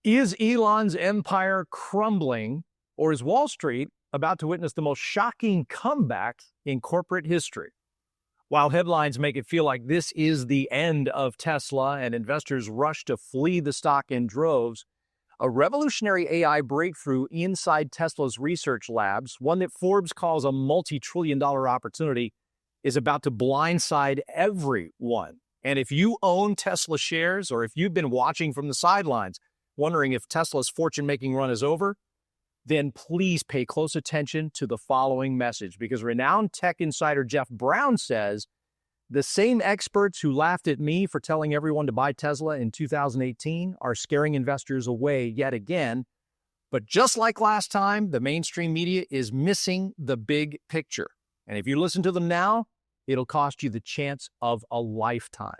Is Elon's empire crumbling, or is Wall Street about to witness the most shocking comeback in corporate history? While headlines make it feel like this is the end of Tesla and investors rush to flee the stock in droves, a revolutionary AI breakthrough inside Tesla's research labs, one that Forbes calls a multi-trillion-dollar opportunity, is about to blindside everyone. And if you own Tesla shares, or if you've been watching from the sidelines, wondering if Tesla's fortune-making run is over, then please pay close attention to the following message, because renowned tech insider Jeff Brown says the same experts who laughed at me for telling everyone to buy Tesla in 2018 are scaring investors away yet again. But just like last time, the mainstream media is missing the big picture. And if you listen to them now, it'll cost you the chance of a lifetime.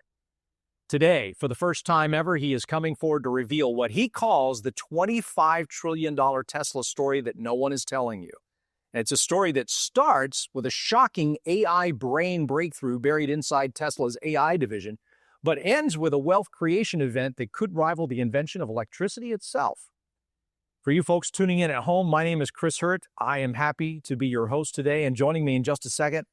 Today, for the first time ever, he is coming forward to reveal what he calls the $25 trillion Tesla story that no one is telling you. And it's a story that starts with a shocking AI brain breakthrough buried inside Tesla's AI division, but ends with a wealth creation event that could rival the invention of electricity itself. For you folks tuning in at home, my name is Chris Hurt. I am happy to be your host today, and joining me in just a second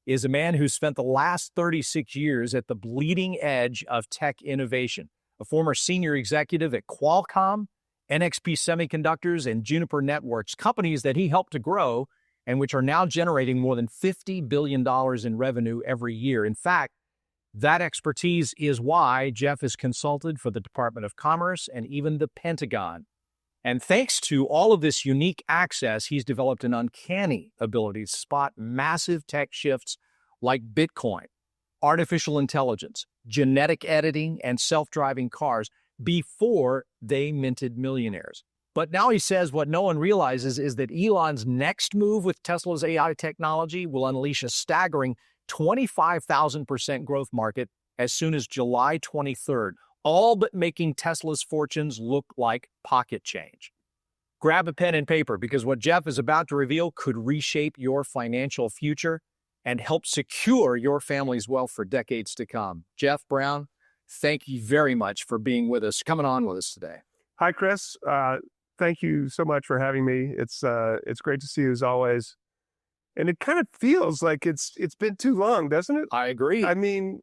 is a man who spent the last 36 years at the bleeding edge of tech innovation, a former senior executive at Qualcomm, NXP Semiconductors, and Juniper Networks, companies that he helped to grow and which are now generating more than $50 billion in revenue every year. In fact, that expertise is why Jeff is consulted for the Department of Commerce and even the Pentagon. And thanks to all of this unique access, he's developed an uncanny ability to spot massive tech shifts like Bitcoin, artificial intelligence, genetic editing, and self-driving cars before they minted millionaires. But now he says what no one realizes is that Elon's next move with Tesla's AI technology will unleash a staggering 25,000% growth market as soon as July 23rd. All but making Tesla's fortunes look like pocket change. Grab a pen and paper, because what Jeff is about to reveal could reshape your financial future and help secure your family's wealth for decades to come. Jeff Brown, thank you very much for being with us, coming on with us today. Hi, Chris. Thank you so much for having me. It's great to see you as always. And it kind of feels like it's been too long, doesn't it? I agree. I mean,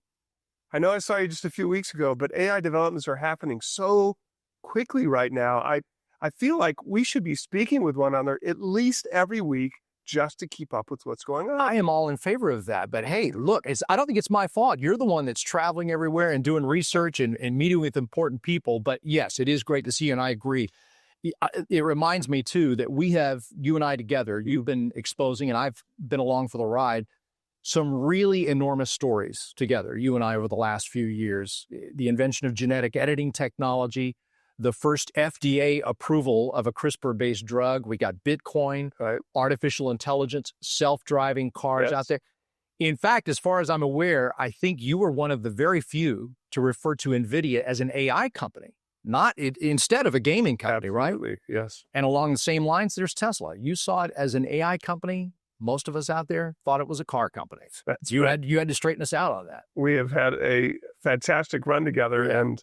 I know I saw you just a few weeks ago, but AI developments are happening so quickly right now. I feel like we should be speaking with one another at least every week just to keep up with what's going on. I am all in favor of that. But hey, look, I don't think it's my fault. You're the one that's traveling everywhere and doing research and meeting with important people. But yes, it is great to see you, and I agree. It reminds me, too, that you and I together, you've been exposing, and I've been along for the ride, some really enormous stories together, you and I, over the last few years. The invention of genetic editing technology, the first FDA approval of a CRISPR-based drug. We got Bitcoin, right, artificial intelligence, self-driving cars out there. In fact, as far as I'm aware, I think you were one of the very few to refer to NVIDIA as an AI company, instead of a gaming company, Absolutely, right? Yes. And along the same lines, there's Tesla. You saw it as an AI company. Most of us out there thought it was a car company. You had to straighten us out on that. We have had a fantastic run together, and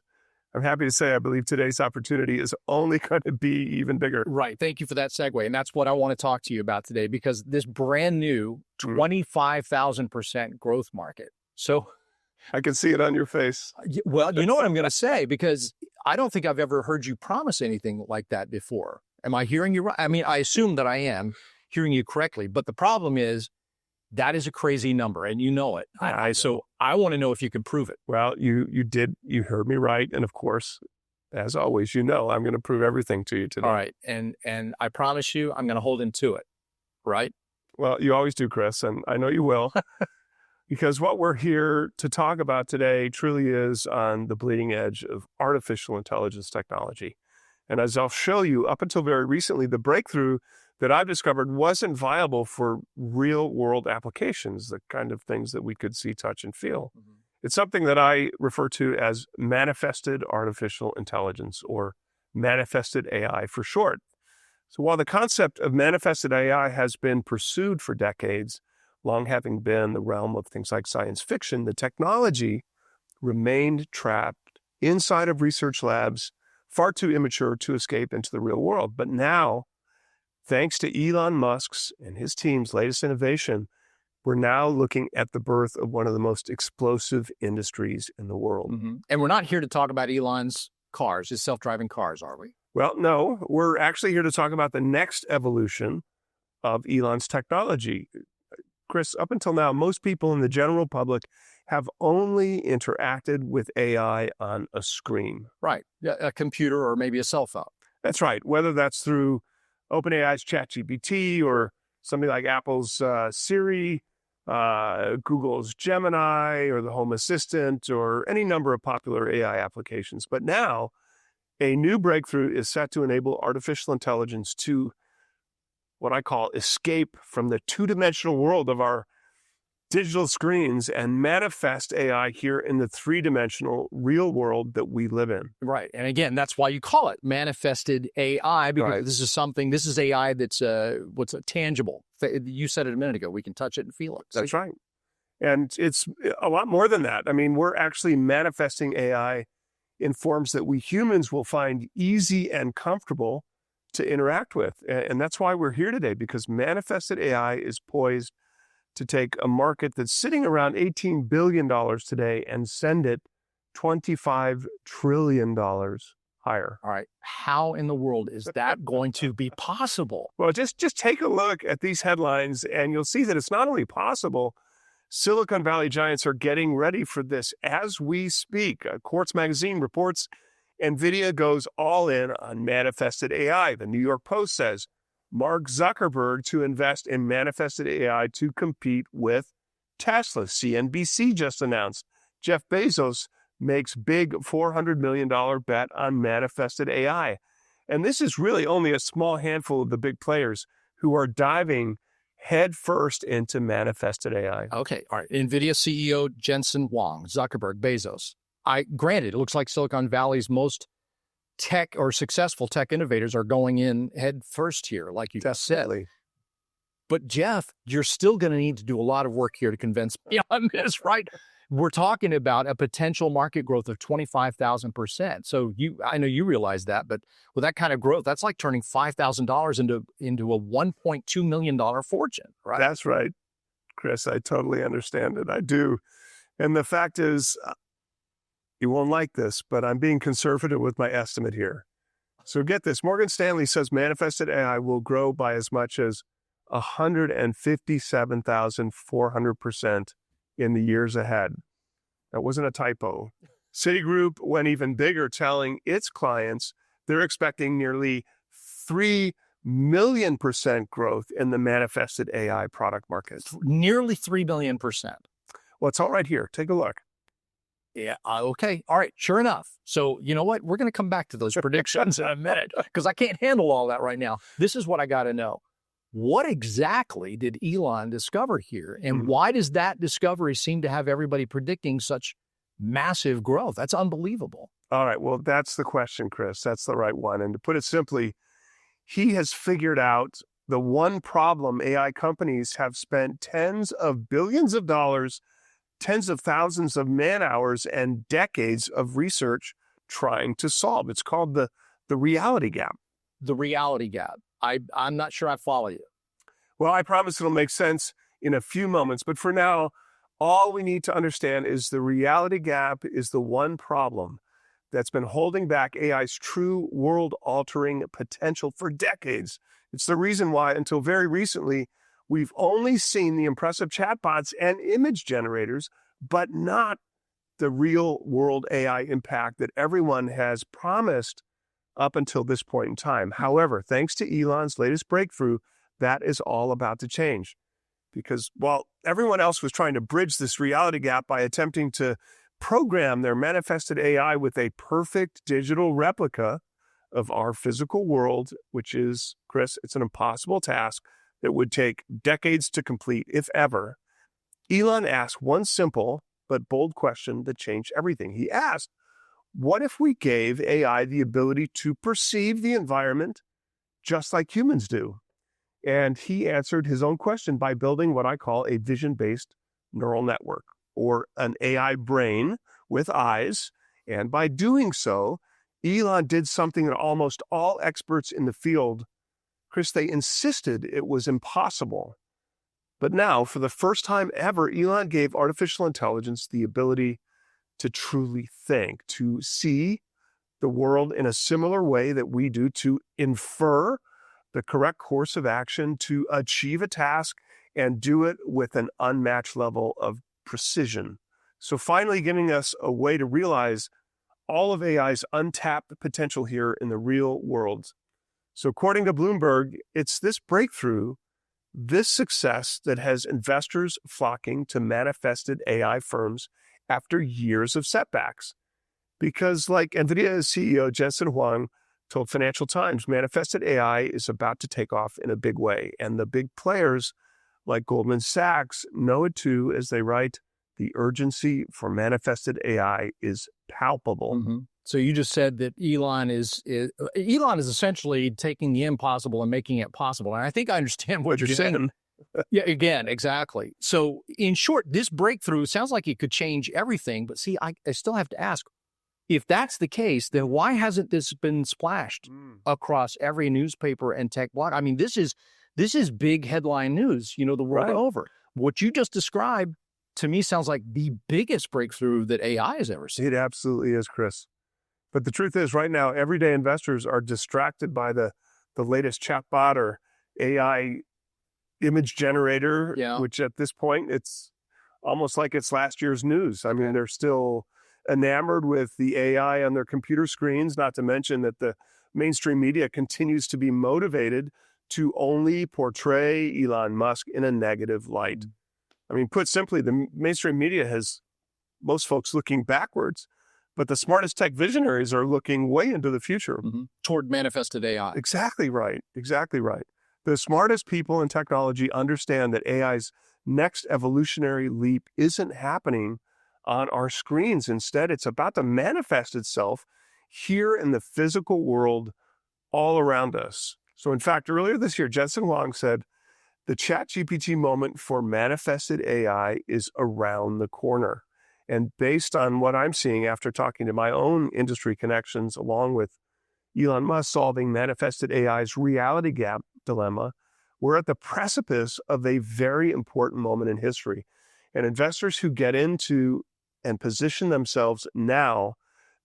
I'm happy to say I believe today's opportunity is only going to be even bigger. Right. Thank you for that segue. And that's what I want to talk to you about today, because this brand new 25,000% growth market. So I can see it on your face. Well, you know what I'm going to say, because I don't think I've ever heard you promise anything like that before. Am I hearing you right? I mean, I assume that I am hearing you correctly, but the problem is that is a crazy number, and you know it. So I want to know if you can prove it. Well, you heard me right. And of course, as always, I'm going to prove everything to you today. All right. And I promise you, I'm going to hold him to it. Right? Well, you always do, Chris, and I know you will. Because what we're here to talk about today truly is on the bleeding edge of artificial intelligence technology. And as I'll show you, up until very recently, the breakthrough that I've discovered wasn't viable for real world applications, the kind of things that we could see, touch, and feel. Mm-hmm. It's something that I refer to as manifested artificial intelligence, or manifested AI for short. So while the concept of manifested AI has been pursued for decades, long having been the realm of things like science fiction, the technology remained trapped inside of research labs far too immature to escape into the real world. But now, thanks to Elon Musk's and his team's latest innovation, we're now looking at the birth of one of the most explosive industries in the world. Mm-hmm. And we're not here to talk about Elon's cars, his self-driving cars, are we? Well, no, we're actually here to talk about the next evolution of Elon's technology. Chris, up until now, most people in the general public have only interacted with AI on a screen. Right. A computer or maybe a cell phone. That's right. Whether that's through OpenAI's ChatGPT or something like Apple's Siri, Google's Gemini, or the Home Assistant, or any number of popular AI applications. But now, a new breakthrough is set to enable artificial intelligence to what I call escape from the two-dimensional world of our digital screens and manifest AI here in the three-dimensional real world that we live in. Right. And again, that's why you call it manifested AI, because this is AI that's tangible. You said it a minute ago. We can touch it and feel it. That's right. And it's a lot more than that. I mean, we're actually manifesting AI in forms that we humans will find easy and comfortable to interact with. And that's why we're here today, because manifested AI is poised to take a market that's sitting around $18 billion today and send it $25 trillion higher. All right. How in the world is that going to be possible? Well, just take a look at these headlines and you'll see that it's not only possible, Silicon Valley giants are getting ready for this as we speak. Quartz magazine reports NVIDIA goes all in on manifested AI. The New York Post says Mark Zuckerberg to invest in manifested AI to compete with Tesla. CNBC just announced Jeff Bezos makes big $400 million bet on manifested AI. And this is really only a small handful of the big players who are diving headfirst into manifested AI. Okay. All right. NVIDIA CEO Jensen Huang, Zuckerberg, Bezos. Granted, it looks like Silicon Valley's most tech or successful tech innovators are going in head first here, like you just said. But Jeff, you're still going to need to do a lot of work here to convince me on this, right? We're talking about a potential market growth of 25,000%. So I know you realize that, but with that kind of growth, that's like turning $5,000 into a $1.2 million fortune, right? That's right, Chris. I totally understand it. I do. And the fact is, you won't like this, but I'm being conservative with my estimate here. So get this. Morgan Stanley says manifested AI will grow by as much as 157,400% in the years ahead. That wasn't a typo. Citigroup went even bigger, telling its clients they're expecting nearly 3 million% growth in the manifested AI product market. Nearly 3 million%. Well, it's all right here. Take a look. Yeah. Okay. All right. Sure enough. So you know what? We're going to come back to those predictions in a minute because I can't handle all that right now. This is what I got to know. What exactly did Elon discover here? And why does that discovery seem to have everybody predicting such massive growth? That's unbelievable. All right. Well, that's the question, Chris. That's the right one. And to put it simply, he has figured out the one problem AI companies have spent tens of billions of dollars, tens of thousands of man hours, and decades of research trying to solve. It's called the reality gap. The reality gap. I'm not sure I follow you. Well, I promise it'll make sense in a few moments. But for now, all we need to understand is the reality gap is the one problem that's been holding back AI's true world-altering potential for decades. It's the reason why, until very recently, we've only seen the impressive chatbots and image generators, but not the real-world AI impact that everyone has promised up until this point in time. However, thanks to Elon's latest breakthrough, that is all about to change. Because while everyone else was trying to bridge this reality gap by attempting to program their manifested AI with a perfect digital replica of our physical world, which is, Chris, it's an impossible task that would take decades to complete, if ever, Elon asked one simple but bold question that changed everything. He asked, what if we gave AI the ability to perceive the environment just like humans do? And he answered his own question by building what I call a vision-based neural network, or an AI brain with eyes. And by doing so, Elon did something that almost all experts in the field, Chris, they insisted it was impossible. But now, for the first time ever, Elon gave artificial intelligence the ability to truly think, to see the world in a similar way that we do, to infer the correct course of action, to achieve a task and do it with an unmatched level of precision. So finally giving us a way to realize all of AI's untapped potential here in the real world. So according to Bloomberg, it's this breakthrough, this success that has investors flocking to manifested AI firms after years of setbacks. Because like NVIDIA's CEO Jensen Huang told Financial Times, manifested AI is about to take off in a big way. And the big players like Goldman Sachs know it too, as they write, the urgency for manifested AI is palpable. Mm-hmm. So you just said that Elon is essentially taking the impossible and making it possible. And I think I understand what you're saying. Yeah, again, exactly. So in short, this breakthrough sounds like it could change everything. But see, I still have to ask, if that's the case, then why hasn't this been splashed across every newspaper and tech blog? I mean, this is big headline news, the world over. What you just described to me sounds like the biggest breakthrough that AI has ever seen. It absolutely is, Chris. But the truth is, right now, everyday investors are distracted by the latest chatbot or AI image generator, which at this point, it's almost like it's last year's news. I mean, they're still enamored with the AI on their computer screens, not to mention that the mainstream media continues to be motivated to only portray Elon Musk in a negative light. I mean, put simply, the mainstream media has most folks looking backwards, but the smartest tech visionaries are looking way into the future. Toward manifested AI. Exactly right. Exactly right. The smartest people in technology understand that AI's next evolutionary leap isn't happening on our screens. Instead, it's about to manifest itself here in the physical world all around us. So in fact, earlier this year, Jensen Huang said, the ChatGPT moment for manifested AI is around the corner. And based on what I'm seeing after talking to my own industry connections, along with Elon Musk solving manifested AI's reality gap dilemma, we're at the precipice of a very important moment in history. And investors who get into and position themselves now,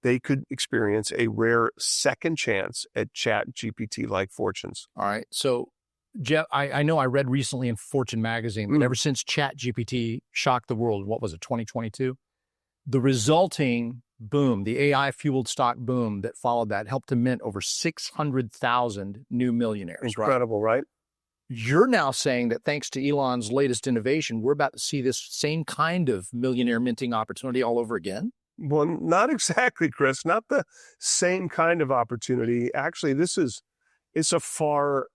they could experience a rare second chance at ChatGPT-like fortunes. All right. So, Jeff, I know I read recently in Fortune magazine that ever since ChatGPT shocked the world, what was it, 2022? The resulting boom, the AI-fueled stock boom that followed that helped to mint over 600,000 new millionaires. Incredible, right? You're now saying that thanks to Elon's latest innovation, we're about to see this same kind of millionaire minting opportunity all over again? Well, not exactly, Chris. Not the same kind of opportunity. Actually, it's a far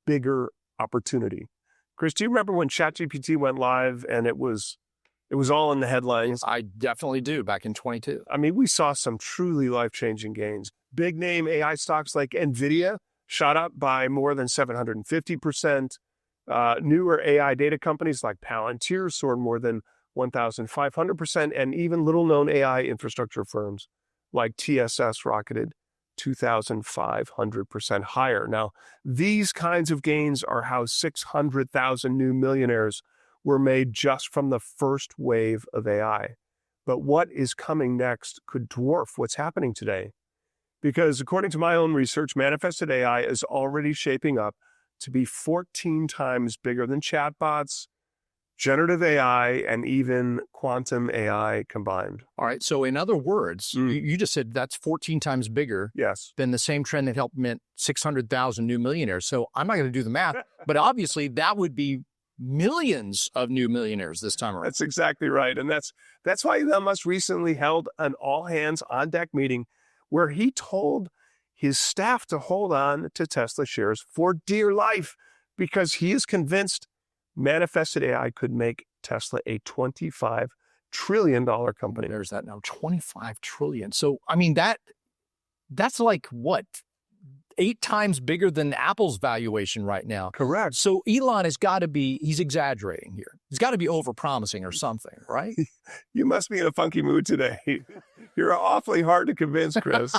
bigger opportunity. Chris, do you remember when ChatGPT went live and it was all in the headlines? I definitely do, back in 22. I mean, we saw some truly life-changing gains. Big name AI stocks like NVIDIA shot up by more than 750%. Newer AI data companies like Palantir soared more than 1,500%, and even little-known AI infrastructure firms like TSS rocketed 2,500% higher. Now, these kinds of gains are how 600,000 new millionaires were made just from the first wave of AI. But what is coming next could dwarf what's happening today. Because according to my own research, manifested AI is already shaping up to be 14 times bigger than chatbots, generative AI, and even quantum AI combined. All right. So in other words, you just said that's 14 times bigger than the same trend that helped mint 600,000 new millionaires. So I'm not going to do the math, but obviously that would be millions of new millionaires this time around. That's exactly right. And that's why Elon Musk recently held an all-hands-on-deck meeting where he told his staff to hold on to Tesla shares for dear life because he is convinced manifested AI could make Tesla a $25 trillion company. There's that now, $25 trillion. So, I mean, that's like what? 8 times bigger than Apple's valuation right now. Correct. So Elon has got to he's exaggerating here. He's got to be overpromising or something, right? You must be in a funky mood today. You're awfully hard to convince, Chris.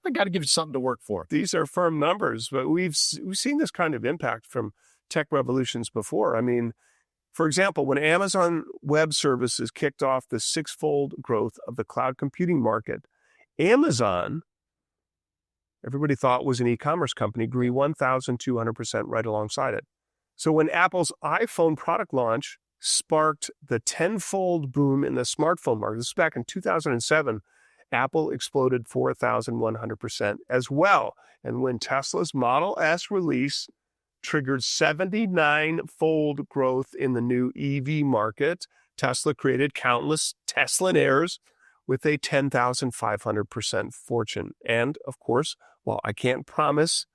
I got to give you something to work for. These are firm numbers, but we've seen this kind of impact from tech revolutions before. I mean, for example, when Amazon Web Services kicked off the six-fold growth of the cloud computing market, Amazon, everybody thought was an e-commerce company, grew 1,200% right alongside it. So when Apple's iPhone product launch sparked the tenfold boom in the smartphone market, this is back in 2007, Apple exploded 4,100% as well. And when Tesla's Model S release triggered 79-fold growth in the new EV market, Tesla created countless Teslaires with a 10,500% fortune. And, of course, while I can't promise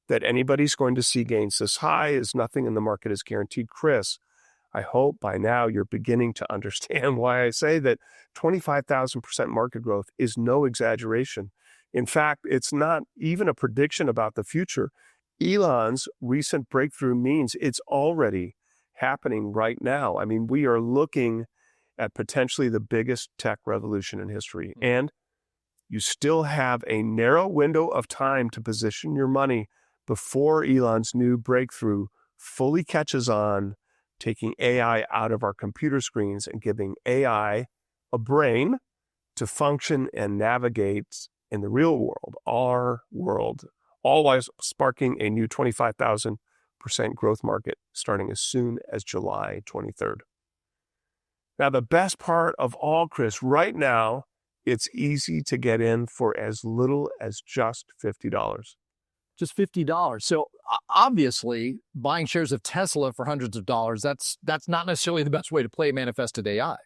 that anybody's going to see gains this high, as nothing in the market is guaranteed, Chris, I hope by now you're beginning to understand why I say that 25,000% market growth is no exaggeration. In fact, it's not even a prediction about the future. Elon's recent breakthrough means it's already happening right now. I mean, we are looking at potentially the biggest tech revolution in history. And you still have a narrow window of time to position your money before Elon's new breakthrough fully catches on, taking AI out of our computer screens and giving AI a brain to function and navigate in the real world, our world, all while sparking a new 25,000% growth market starting as soon as July 23rd. Now, the best part of all, Chris, right now, it's easy to get in for as little as just $50. Just $50. So obviously, buying shares of Tesla for hundreds of dollars, that's not necessarily the best way to play manifested AI.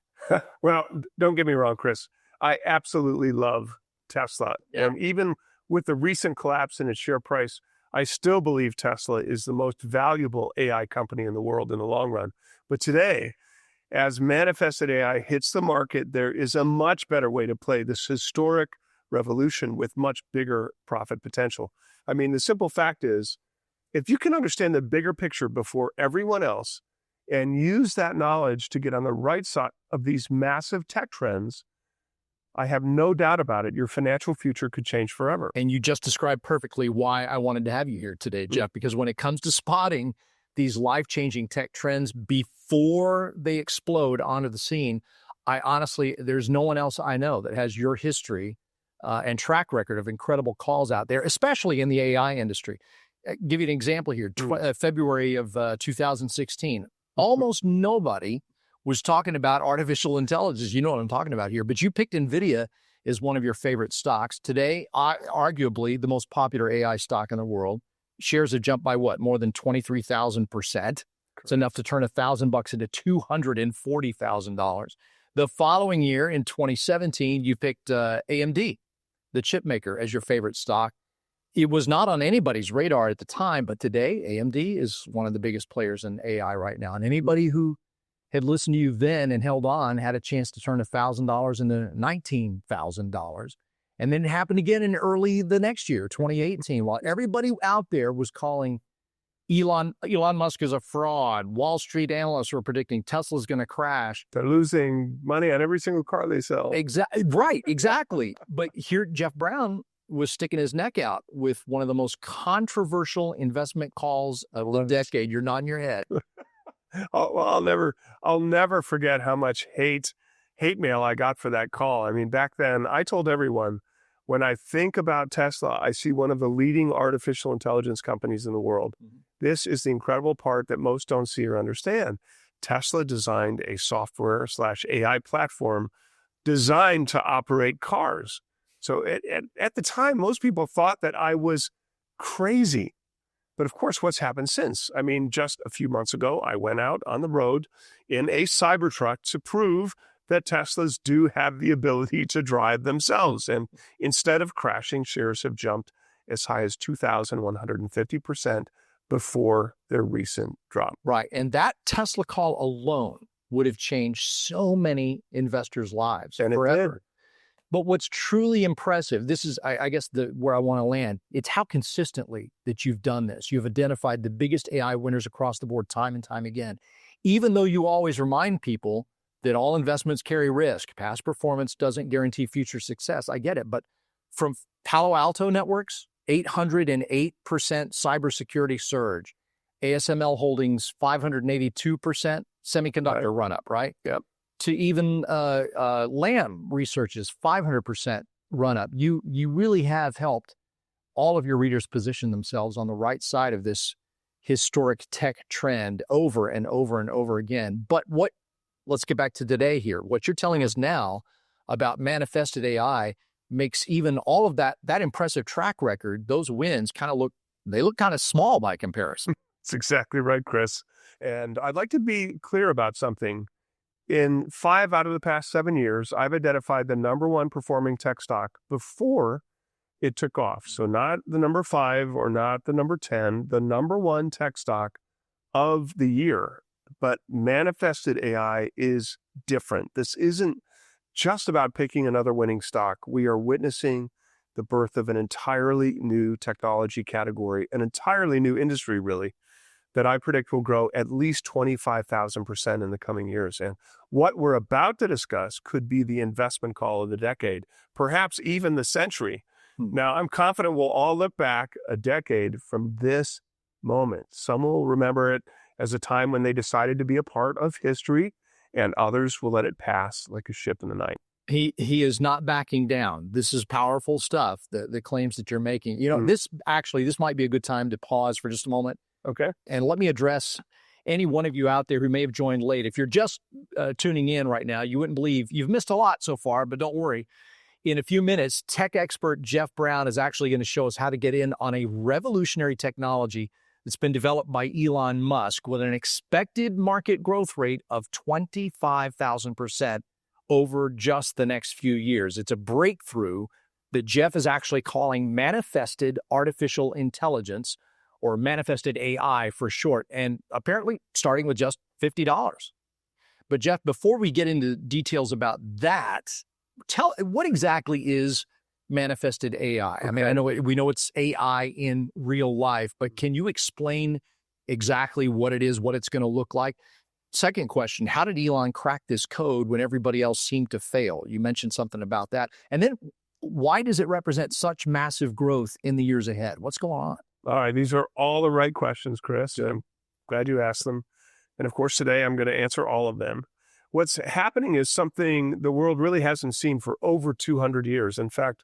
Well, don't get me wrong, Chris. I absolutely love Tesla. Yeah. And even with the recent collapse in its share price, I still believe Tesla is the most valuable AI company in the world in the long run. But today, as manifested AI hits the market, there is a much better way to play this historic revolution with much bigger profit potential. I mean, the simple fact is, if you can understand the bigger picture before everyone else and use that knowledge to get on the right side of these massive tech trends, I have no doubt about it, your financial future could change forever. And you just described perfectly why I wanted to have you here today, Jeff, because when it comes to spotting these life-changing tech trends before they explode onto the scene, I honestly, there's no one else I know that has your history and track record of incredible calls out there, especially in the AI industry. Give you an example here. February of 2016, almost nobody was talking about artificial intelligence. You know what I'm talking about here, but you picked NVIDIA as one of your favorite stocks. Today, arguably the most popular AI stock in the world. Shares have jumped by what? More than 23,000%. It's enough to turn $1,000 into $240,000. The following year, in 2017, you picked AMD, the chip maker, as your favorite stock. It was not on anybody's radar at the time, but today, AMD is one of the biggest players in AI right now. And anybody who had listened to you then and held on had a chance to turn $1,000 into $19,000. And then it happened again in early the next year, 2018, while everybody out there was calling Elon Musk is a fraud. Wall Street analysts were predicting Tesla's going to crash. They're losing money on every single car they sell. Exactly. But here, Jeff Brown was sticking his neck out with one of the most controversial investment calls of the decade. You're nodding your head. I'll never forget how much hate mail I got for that call. I mean, back then, I told everyone, when I think about Tesla, I see one of the leading artificial intelligence companies in the world. Mm-hmm. This is the incredible part that most don't see or understand. Tesla designed a software/AI platform designed to operate cars. So at the time, most people thought that I was crazy. But of course, what's happened since? I mean, just a few months ago, I went out on the road in a Cybertruck to prove that Teslas do have the ability to drive themselves. And instead of crashing, shares have jumped as high as 2,150% before their recent drop. Right. And that Tesla call alone would have changed so many investors' lives forever. But what's truly impressive, this is, I guess, where I want to land, it's how consistently that you've done this. You've identified the biggest AI winners across the board time and time again, even though you always remind people that all investments carry risk. Past performance doesn't guarantee future success. I get it. But from Palo Alto Networks, 808% cybersecurity surge. ASML Holdings, 582% semiconductor run-up, right? Yep. To even Lam Research's 500% run-up. You really have helped all of your readers position themselves on the right side of this historic tech trend over and over and over again. But let's get back to today here. What you're telling us now about manifested AI makes even all of that impressive track record, those wins look kind of small by comparison. That's exactly right, Chris. And I'd like to be clear about something. In 5 out of the past 7 years, I've identified the number one performing tech stock before it took off. So not the number 5 or not the number 10, the number one tech stock of the year. But manifested AI is different. This isn't just about picking another winning stock. We are witnessing the birth of an entirely new technology category, an entirely new industry, really, that I predict will grow at least 25,000% in the coming years. And what we're about to discuss could be the investment call of the decade, perhaps even the century. Now, I'm confident we'll all look back a decade from this moment. Some will remember it as a time when they decided to be a part of history, and others will let it pass like a ship in the night. He is not backing down. This is powerful stuff, the claims that you're making. This might be a good time to pause for just a moment. Okay. And let me address any one of you out there who may have joined late. If you're just tuning in right now, you wouldn't believe you've missed a lot so far, but don't worry. In a few minutes, tech expert Jeff Brown is actually going to show us how to get in on a revolutionary technology that's been developed by Elon Musk with an expected market growth rate of 25,000% over just the next few years. It's a breakthrough that Jeff is actually calling manifested artificial intelligence, or manifested AI for short, and apparently starting with just $50. But Jeff, before we get into details about that, what exactly is manifested AI? Okay. I mean, we know it's AI in real life, but can you explain exactly what it is, what it's going to look like? Second question, how did Elon crack this code when everybody else seemed to fail? You mentioned something about that. And then why does it represent such massive growth in the years ahead? What's going on? All right. These are all the right questions, Chris. I'm glad you asked them. And of course, today I'm going to answer all of them. What's happening is something the world really hasn't seen for over 200 years. In fact,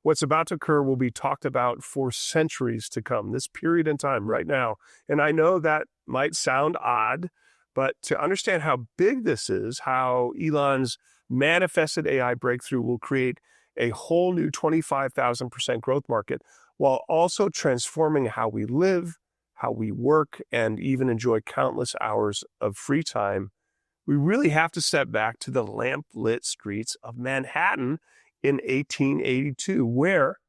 what's about to occur will be talked about for centuries to come, this period in time right now. And I know that might sound odd, but to understand how big this is, how Elon's manifested AI breakthrough will create a whole new 25,000% growth market, while also transforming how we live, how we work, and even enjoy countless hours of free time, we really have to step back to the lamp-lit streets of Manhattan in 1882, where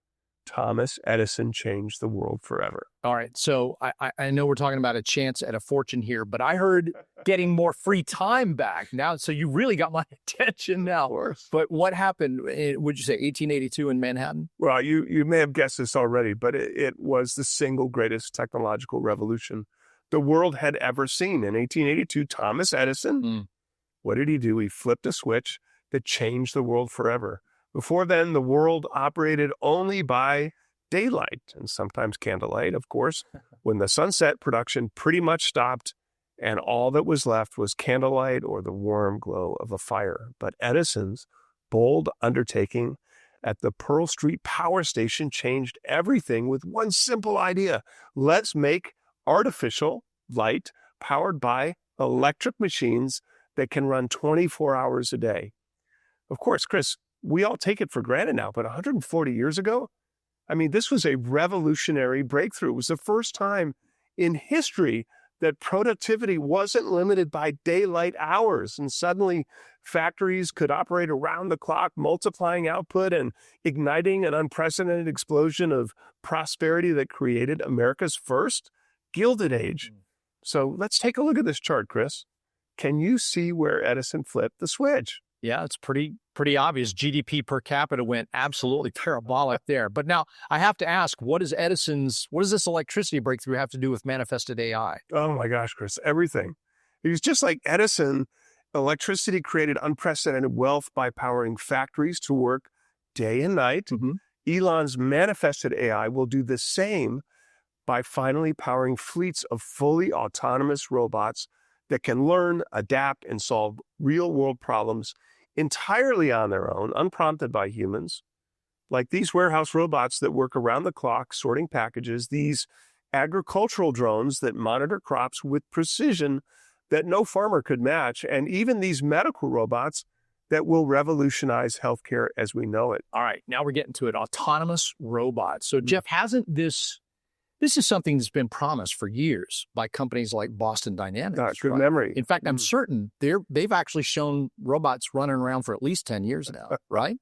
Thomas Edison changed the world forever. All right. So I know we're talking about a chance at a fortune here, but I heard getting more free time back now. So you really got my attention now. Of course. But what happened, would you say 1882 in Manhattan? Well, you may have guessed this already, but it was the single greatest technological revolution the world had ever seen. In 1882, Thomas Edison, what did he do? He flipped a switch that changed the world forever. Before then, the world operated only by daylight and sometimes candlelight, of course. When the sunset, production pretty much stopped, and all that was left was candlelight or the warm glow of a fire. But Edison's bold undertaking at the Pearl Street Power Station changed everything with one simple idea. Let's make artificial light powered by electric machines that can run 24 hours a day. Of course, Chris, we all take it for granted now, but 140 years ago, I mean, this was a revolutionary breakthrough. It was the first time in history that productivity wasn't limited by daylight hours. And suddenly factories could operate around the clock, multiplying output and igniting an unprecedented explosion of prosperity that created America's first Gilded Age. So let's take a look at this chart, Chris. Can you see where Edison flipped the switch? Yeah, it's pretty obvious. GDP per capita went absolutely parabolic there. But now I have to ask, what does this electricity breakthrough have to do with manifested AI? Oh my gosh, Chris, everything. It was just like Edison. Electricity created unprecedented wealth by powering factories to work day and night. Elon's manifested AI will do the same by finally powering fleets of fully autonomous robots that can learn, adapt, and solve real-world problems entirely on their own, unprompted by humans. Like these warehouse robots that work around the clock sorting packages, these agricultural drones that monitor crops with precision that no farmer could match, and even these medical robots that will revolutionize healthcare as we know it. All right, now we're getting to it. Autonomous robots. So, Jeff, this is something that's been promised for years by companies like Boston Dynamics. Good memory. In fact, I'm certain they've actually shown robots running around for at least 10 years now, right?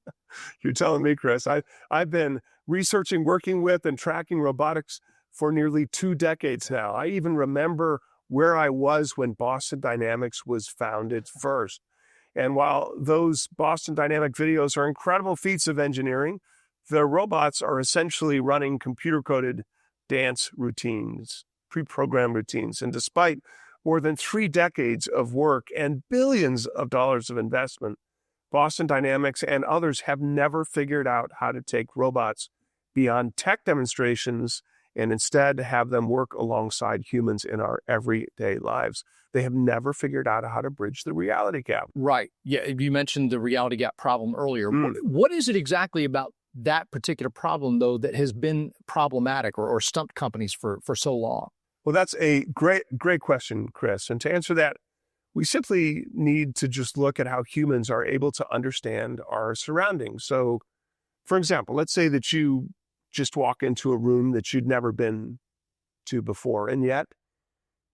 You're telling me, Chris. I've been researching, working with, and tracking robotics for nearly 2 decades now. I even remember where I was when Boston Dynamics was founded first. And while those Boston Dynamic videos are incredible feats of engineering, the robots are essentially running computer-coded dance routines, pre-programmed routines. And despite more than 3 decades of work and billions of dollars of investment, Boston Dynamics and others have never figured out how to take robots beyond tech demonstrations and instead have them work alongside humans in our everyday lives. They have never figured out how to bridge the reality gap. Right. Yeah, you mentioned the reality gap problem earlier. What is it exactly about that particular problem, though, that has been problematic or stumped companies for so long? Well, that's a great question, Chris. And to answer that, we simply need to just look at how humans are able to understand our surroundings. So, for example, let's say that you just walk into a room that you'd never been to before, and yet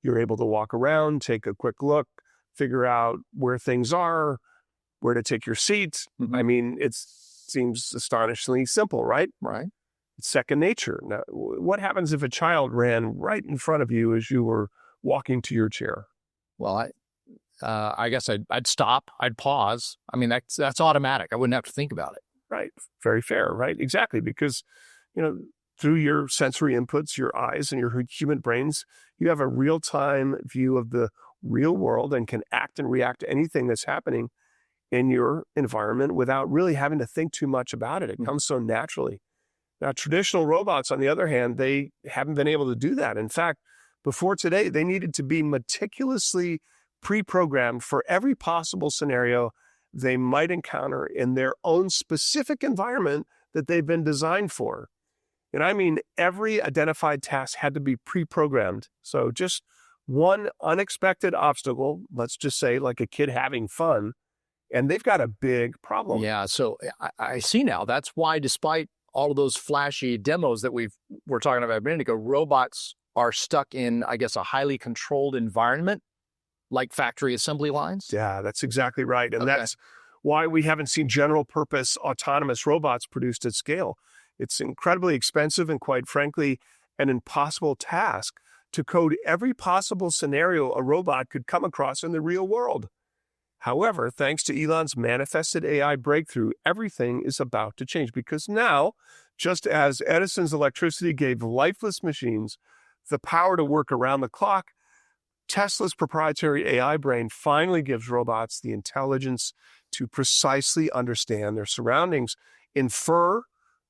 you're able to walk around, take a quick look, figure out where things are, where to take your seat. Mm-hmm. I mean, it seems astonishingly simple, right? Right. It's second nature. Now, what happens if a child ran right in front of you as you were walking to your chair? Well, I guess I'd stop. I'd pause. I mean, that's automatic. I wouldn't have to think about it. Right. Very fair. Right. Exactly. Because, through your sensory inputs, your eyes and your human brains, you have a real-time view of the real world and can act and react to anything that's happening in your environment without really having to think too much about it. It comes so naturally. Now, traditional robots, on the other hand, they haven't been able to do that. In fact, before today, they needed to be meticulously pre-programmed for every possible scenario they might encounter in their own specific environment that they've been designed for. And I mean, every identified task had to be pre-programmed. So just one unexpected obstacle, let's just say like a kid having fun, and they've got a big problem. Yeah, so I see now. That's why despite all of those flashy demos that we're talking about a minute ago, robots are stuck in, I guess, a highly controlled environment like factory assembly lines? Yeah, that's exactly right. And that's why we haven't seen general purpose autonomous robots produced at scale. It's incredibly expensive and, quite frankly, an impossible task to code every possible scenario a robot could come across in the real world. However, thanks to Elon's manifested AI breakthrough, everything is about to change because now, just as Edison's electricity gave lifeless machines the power to work around the clock, Tesla's proprietary AI brain finally gives robots the intelligence to precisely understand their surroundings, infer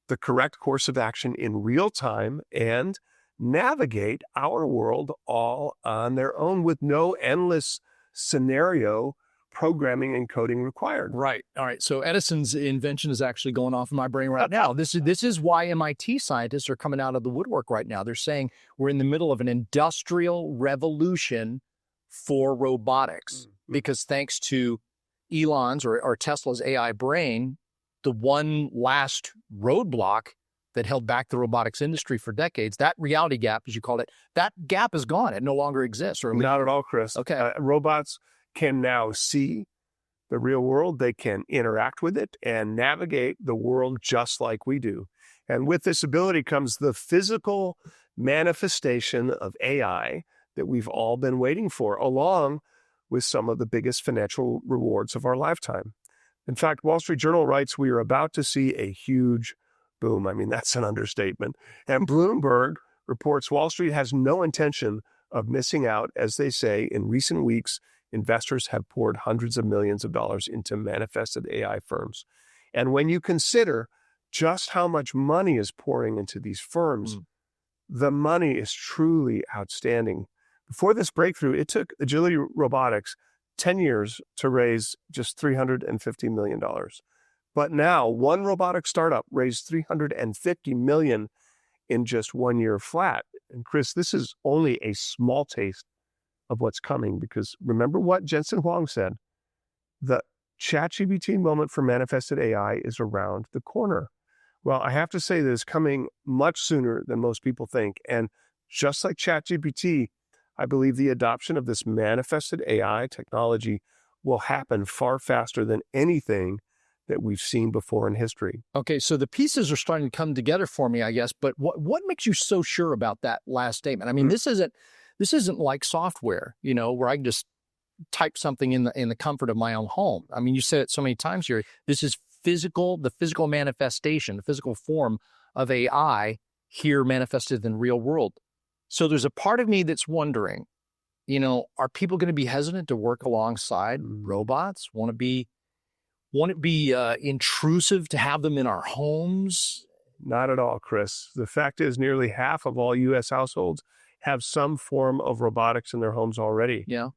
the correct course of action in real time, and navigate our world all on their own with no endless scenario programming and coding required. Right. All right. So Edison's invention is actually going off in my brain right now. This is why MIT scientists are coming out of the woodwork right now. They're saying we're in the middle of an industrial revolution for robotics because thanks to Elon's or Tesla's AI brain, the one last roadblock that held back the robotics industry for decades, that reality gap, as you called it, that gap is gone. It no longer exists. Or not at all, Chris. Okay. Robots can now see the real world. They can interact with it and navigate the world just like we do. And with this ability comes the physical manifestation of AI that we've all been waiting for, along with some of the biggest financial rewards of our lifetime. In fact, Wall Street Journal writes we are about to see a huge boom. I mean, that's an understatement. And Bloomberg reports Wall Street has no intention of missing out. As they say, in recent weeks, investors have poured hundreds of millions of dollars into manifested AI firms. And when you consider just how much money is pouring into these firms. Mm. The money is truly outstanding. Before this breakthrough, it took Agility Robotics 10 years to raise just $350 million. But now, one robotic startup raised $350 million in just 1 year flat. And Chris, this is only a small taste of what's coming, because remember what Jensen Huang said, the ChatGPT moment for manifested AI is around the corner. Well, I have to say that it's coming much sooner than most people think. And just like ChatGPT, I believe the adoption of this manifested AI technology will happen far faster than anything that we've seen before in history. Okay, so the pieces are starting to come together for me, I guess. But what makes you so sure about that last statement? I mean, this isn't like software, where I can just type something in the comfort of my own home. I mean, you said it so many times here. This is the physical manifestation, the physical form of AI here manifested in the real world. So there's a part of me that's wondering, are people going to be hesitant to work alongside robots? Won't it be intrusive to have them in our homes? Not at all, Chris. The fact is, nearly half of all U.S. households have some form of robotics in their homes already. Yeah.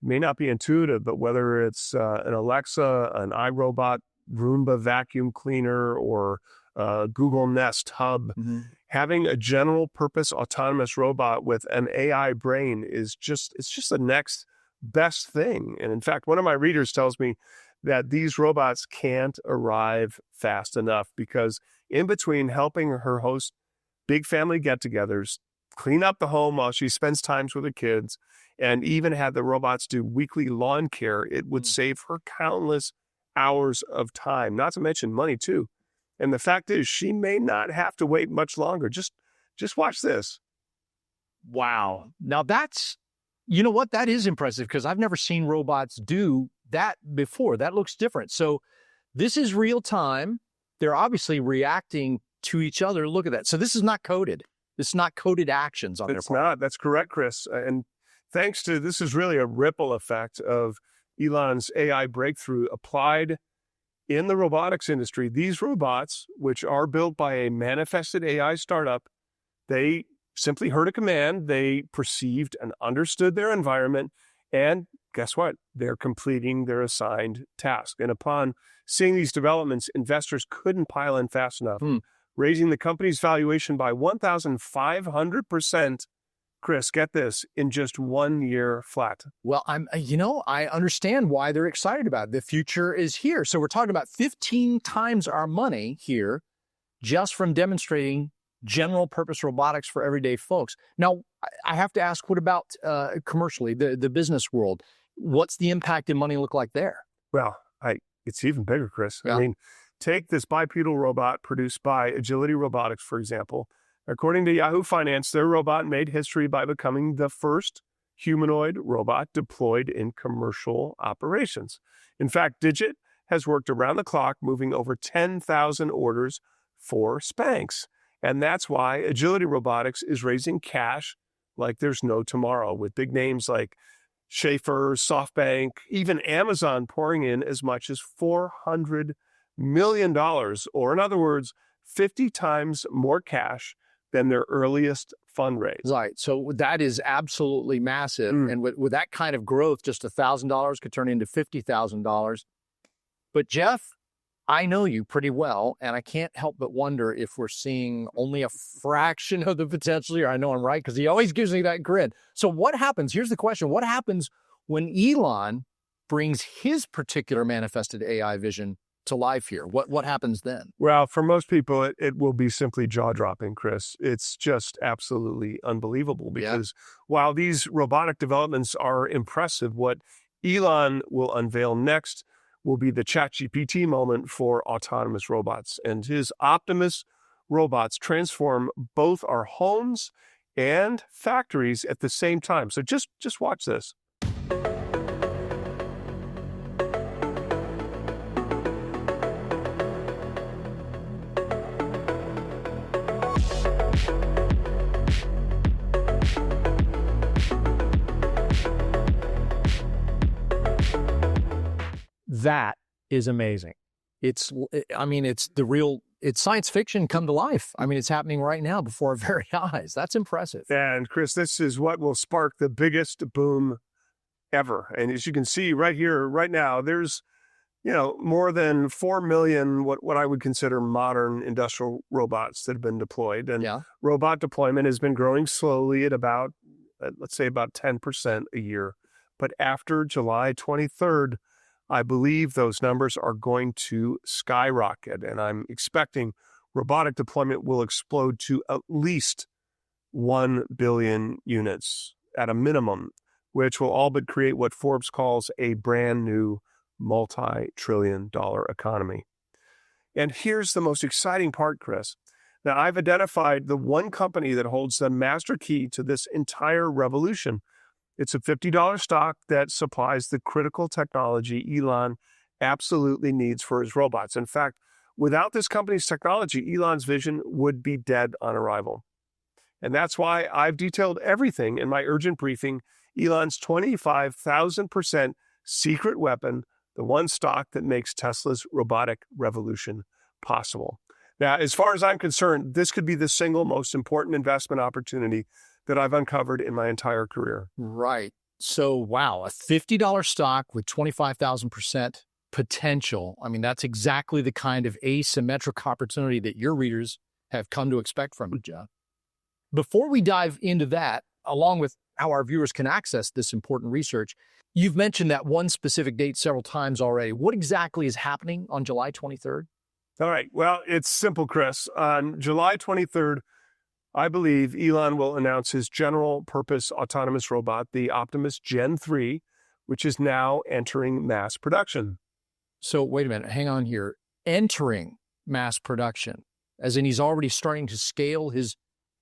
It may not be intuitive, but whether it's an Alexa, an iRobot, Roomba vacuum cleaner, or Google Nest Hub, having a general purpose autonomous robot with an AI brain it's just the next best thing. And in fact, one of my readers tells me that these robots can't arrive fast enough, because in between helping her host big family get-togethers, clean up the home while she spends times with her kids, and even have the robots do weekly lawn care, it would save her countless hours of time, not to mention money too. And the fact is, she may not have to wait much longer. Just watch this. Wow. Now that's, that is impressive, because I've never seen robots do that before. That looks different. So this is real time. They're obviously reacting to each other. Look at that. So this is not coded. This is not coded actions on their part. It's not. That's correct, Chris. And thanks to, this is really a ripple effect of Elon's AI breakthrough applied in the robotics industry. These robots, which are built by a manifested AI startup, they simply heard a command, they perceived and understood their environment, and guess what? They're completing their assigned task. And upon seeing these developments, investors couldn't pile in fast enough, raising the company's valuation by 1,500%. Chris, get this, in just 1 year flat. Well, I understand why they're excited about it. The future is here. So we're talking about 15 times our money here just from demonstrating general purpose robotics for everyday folks. Now, I have to ask, what about commercially, the business world? What's the impact in money look like there? Well, it's even bigger, Chris. Yeah. I mean, take this bipedal robot produced by Agility Robotics, for example. According to Yahoo Finance, their robot made history by becoming the first humanoid robot deployed in commercial operations. In fact, Digit has worked around the clock, moving over 10,000 orders for Spanx. And that's why Agility Robotics is raising cash like there's no tomorrow, with big names like Schaefer, SoftBank, even Amazon pouring in as much as $400 million, or in other words, 50 times more cash than their earliest fundraise. Right. So that is absolutely massive. And with that kind of growth, just $1,000 could turn into $50,000. But Jeff, I know you pretty well, and I can't help but wonder if we're seeing only a fraction of the potential here. I know I'm right, because he always gives me that grin. So what happens? Here's the question. What happens when Elon brings his particular manifested AI vision to life here? What happens then? Well, for most people, it will be simply jaw-dropping, Chris. It's just absolutely unbelievable, because while these robotic developments are impressive, what Elon will unveil next will be the ChatGPT moment for autonomous robots. And his Optimus robots transform both our homes and factories at the same time. So just watch this. That is amazing. It's the real it's science fiction come to life. I mean, it's happening right now before our very eyes. That's impressive. And Chris, this is what will spark the biggest boom ever. And as you can see right here, right now, there's, more than 4 million, what I would consider modern industrial robots that have been deployed. And robot deployment has been growing slowly at about, let's say about 10% a year. But after July 23rd, I believe those numbers are going to skyrocket. And I'm expecting robotic deployment will explode to at least 1 billion units at a minimum, which will all but create what Forbes calls a brand new multi-trillion-dollar economy. And here's the most exciting part, Chris. Now, I've identified the one company that holds the master key to this entire revolution. It's a $50 stock that supplies the critical technology Elon absolutely needs for his robots. In fact, without this company's technology, Elon's vision would be dead on arrival. And that's why I've detailed everything in my urgent briefing, Elon's 25,000% secret weapon, the one stock that makes Tesla's robotic revolution possible. Now, as far as I'm concerned, this could be the single most important investment opportunity that I've uncovered in my entire career. Right. So, wow, a $50 stock with 25,000% potential. I mean, that's exactly the kind of asymmetric opportunity that your readers have come to expect from it, Jeff. Before we dive into that, along with how our viewers can access this important research, you've mentioned that one specific date several times already. What exactly is happening on July 23rd? All right. Well, it's simple, Chris. On July 23rd, I believe Elon will announce his general-purpose autonomous robot, the Optimus Gen 3, which is now entering mass production. So wait a minute. Hang on here. Entering mass production, as in he's already starting to scale his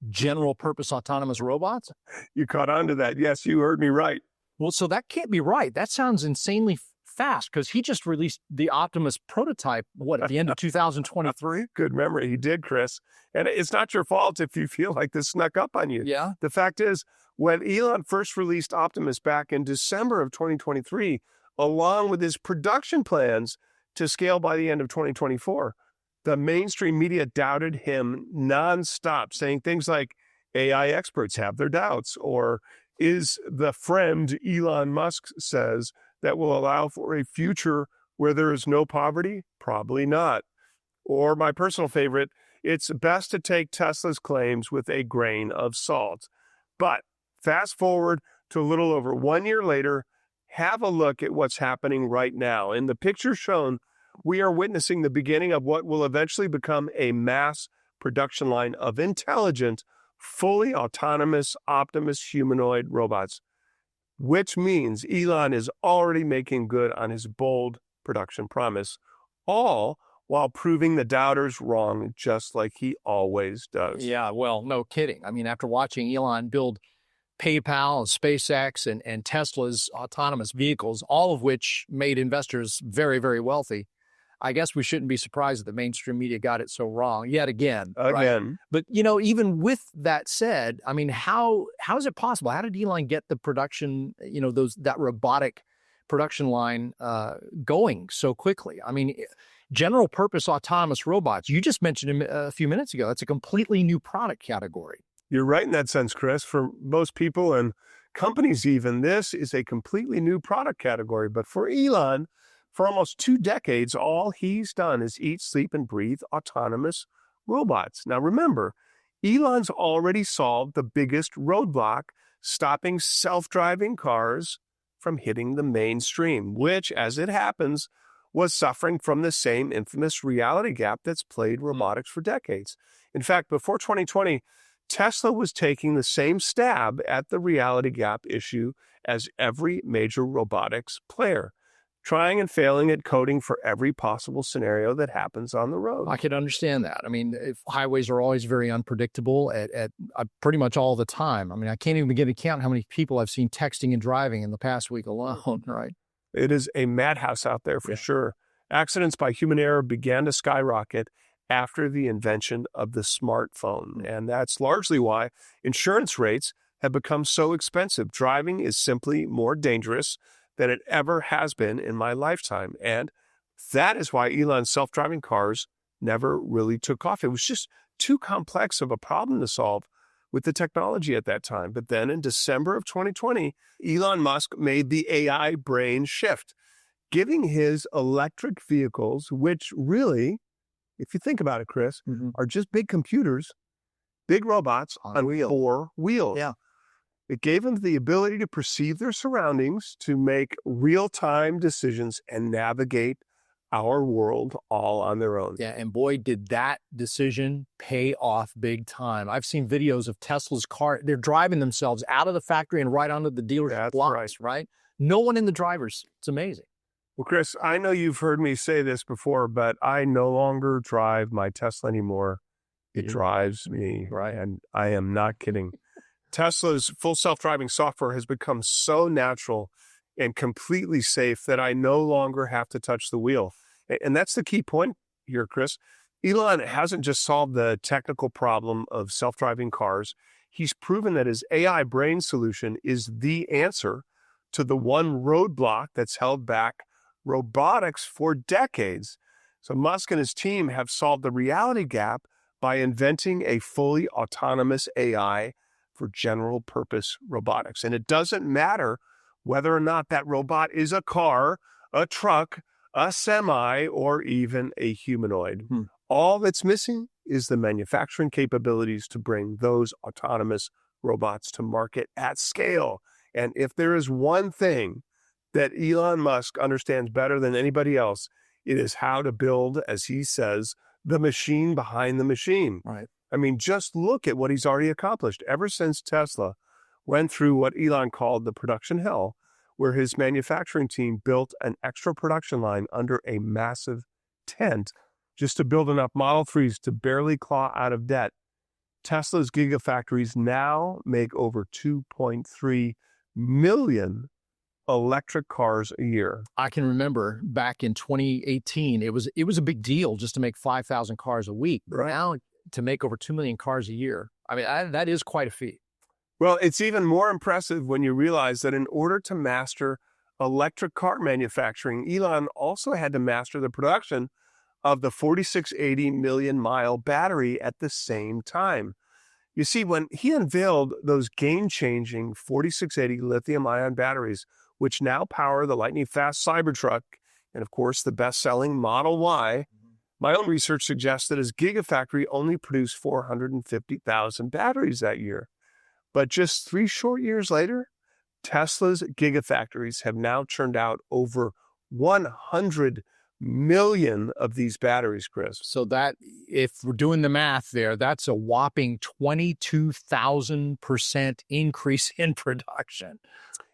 general-purpose autonomous robots? You caught on to that. Yes, you heard me right. Well, so that can't be right. That sounds insanely fast because he just released the Optimus prototype, at the end of 2023? Good memory. He did, Chris. And it's not your fault if you feel like this snuck up on you. Yeah. The fact is, when Elon first released Optimus back in December of 2023, along with his production plans to scale by the end of 2024, the mainstream media doubted him nonstop, saying things like AI experts have their doubts, or is the friend Elon Musk says that will allow for a future where there is no poverty? Probably not. Or my personal favorite, it's best to take Tesla's claims with a grain of salt. But fast forward to a little over 1 year later, have a look at what's happening right now. In the picture shown, we are witnessing the beginning of what will eventually become a mass production line of intelligent, fully autonomous Optimus humanoid robots, which means Elon is already making good on his bold production promise, all while proving the doubters wrong, just like he always does. Yeah, well, no kidding. I mean, after watching Elon build PayPal and SpaceX and Tesla's autonomous vehicles, all of which made investors very, very wealthy, I guess we shouldn't be surprised that the mainstream media got it so wrong yet again. Right? But, even with that said, I mean, how is it possible? How did Elon get the production, that robotic production line going so quickly? I mean, general purpose autonomous robots, you just mentioned him a few minutes ago. That's a completely new product category. You're right in that sense, Chris. For most people and companies even, this is a completely new product category. But for Elon, for almost 2 decades, all he's done is eat, sleep, and breathe autonomous robots. Now remember, Elon's already solved the biggest roadblock stopping self-driving cars from hitting the mainstream, which, as it happens, was suffering from the same infamous reality gap that's plagued robotics for decades. In fact, before 2020, Tesla was taking the same stab at the reality gap issue as every major robotics player, trying and failing at coding for every possible scenario that happens on the road. I could understand that. I mean, if highways are always very unpredictable at pretty much all the time. I mean, I can't even begin to count how many people I've seen texting and driving in the past week alone, right? It is a madhouse out there for sure. Accidents by human error began to skyrocket after the invention of the smartphone. And that's largely why insurance rates have become so expensive. Driving is simply more dangerous than it ever has been in my lifetime. And that is why Elon's self-driving cars never really took off. It was just too complex of a problem to solve with the technology at that time. But then in December of 2020, Elon Musk made the AI brain shift, giving his electric vehicles, which really, if you think about it, Chris, are just big computers, big robots on 4 wheels. Yeah. It gave them the ability to perceive their surroundings, to make real-time decisions and navigate our world all on their own. Yeah, and boy, did that decision pay off big time. I've seen videos of Tesla's car. They're driving themselves out of the factory and right onto the dealership blocks, right? No one in the driver's. It's amazing. Well, Chris, I know you've heard me say this before, but I no longer drive my Tesla anymore. It drives me, right? And I am not kidding. Tesla's full self-driving software has become so natural and completely safe that I no longer have to touch the wheel. And that's the key point here, Chris. Elon hasn't just solved the technical problem of self-driving cars. He's proven that his AI brain solution is the answer to the one roadblock that's held back robotics for decades. So Musk and his team have solved the reality gap by inventing a fully autonomous AI for general purpose robotics. And it doesn't matter whether or not that robot is a car, a truck, a semi, or even a humanoid. All that's missing is the manufacturing capabilities to bring those autonomous robots to market at scale. And if there is one thing that Elon Musk understands better than anybody else, it is how to build, as he says, the machine behind the machine. Right. I mean, just look at what he's already accomplished. Ever since Tesla went through what Elon called the production hell, where his manufacturing team built an extra production line under a massive tent just to build enough Model 3s to barely claw out of debt. Tesla's gigafactories now make over 2.3 million electric cars a year. I can remember back in 2018, it was a big deal just to make 5,000 cars a week. Right. Now to make over 2 million cars a year, I mean, that is quite a feat. Well, it's even more impressive when you realize that in order to master electric car manufacturing, Elon also had to master the production of the 4680 million-mile battery at the same time. You see, when he unveiled those game-changing 4680 lithium-ion batteries, which now power the lightning-fast Cybertruck and, of course, the best-selling Model Y, my own research suggests that his gigafactory only produced 450,000 batteries that year. But just 3 short years later, Tesla's gigafactories have now churned out over 100 million of these batteries, Chris. So that, if we're doing the math there, that's a whopping 22,000% increase in production.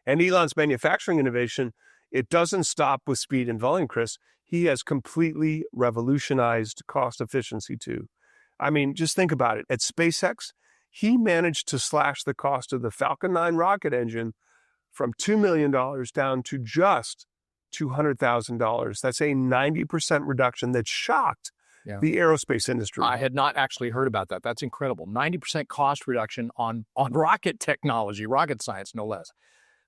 And Elon's manufacturing innovation, it doesn't stop with speed and volume, Chris. He has completely revolutionized cost efficiency too. I mean, just think about it. At SpaceX, he managed to slash the cost of the Falcon 9 rocket engine from $2 million down to just $200,000. That's a 90% reduction that shocked the aerospace industry. I had not actually heard about that. That's incredible. 90% cost reduction on rocket technology, rocket science, no less.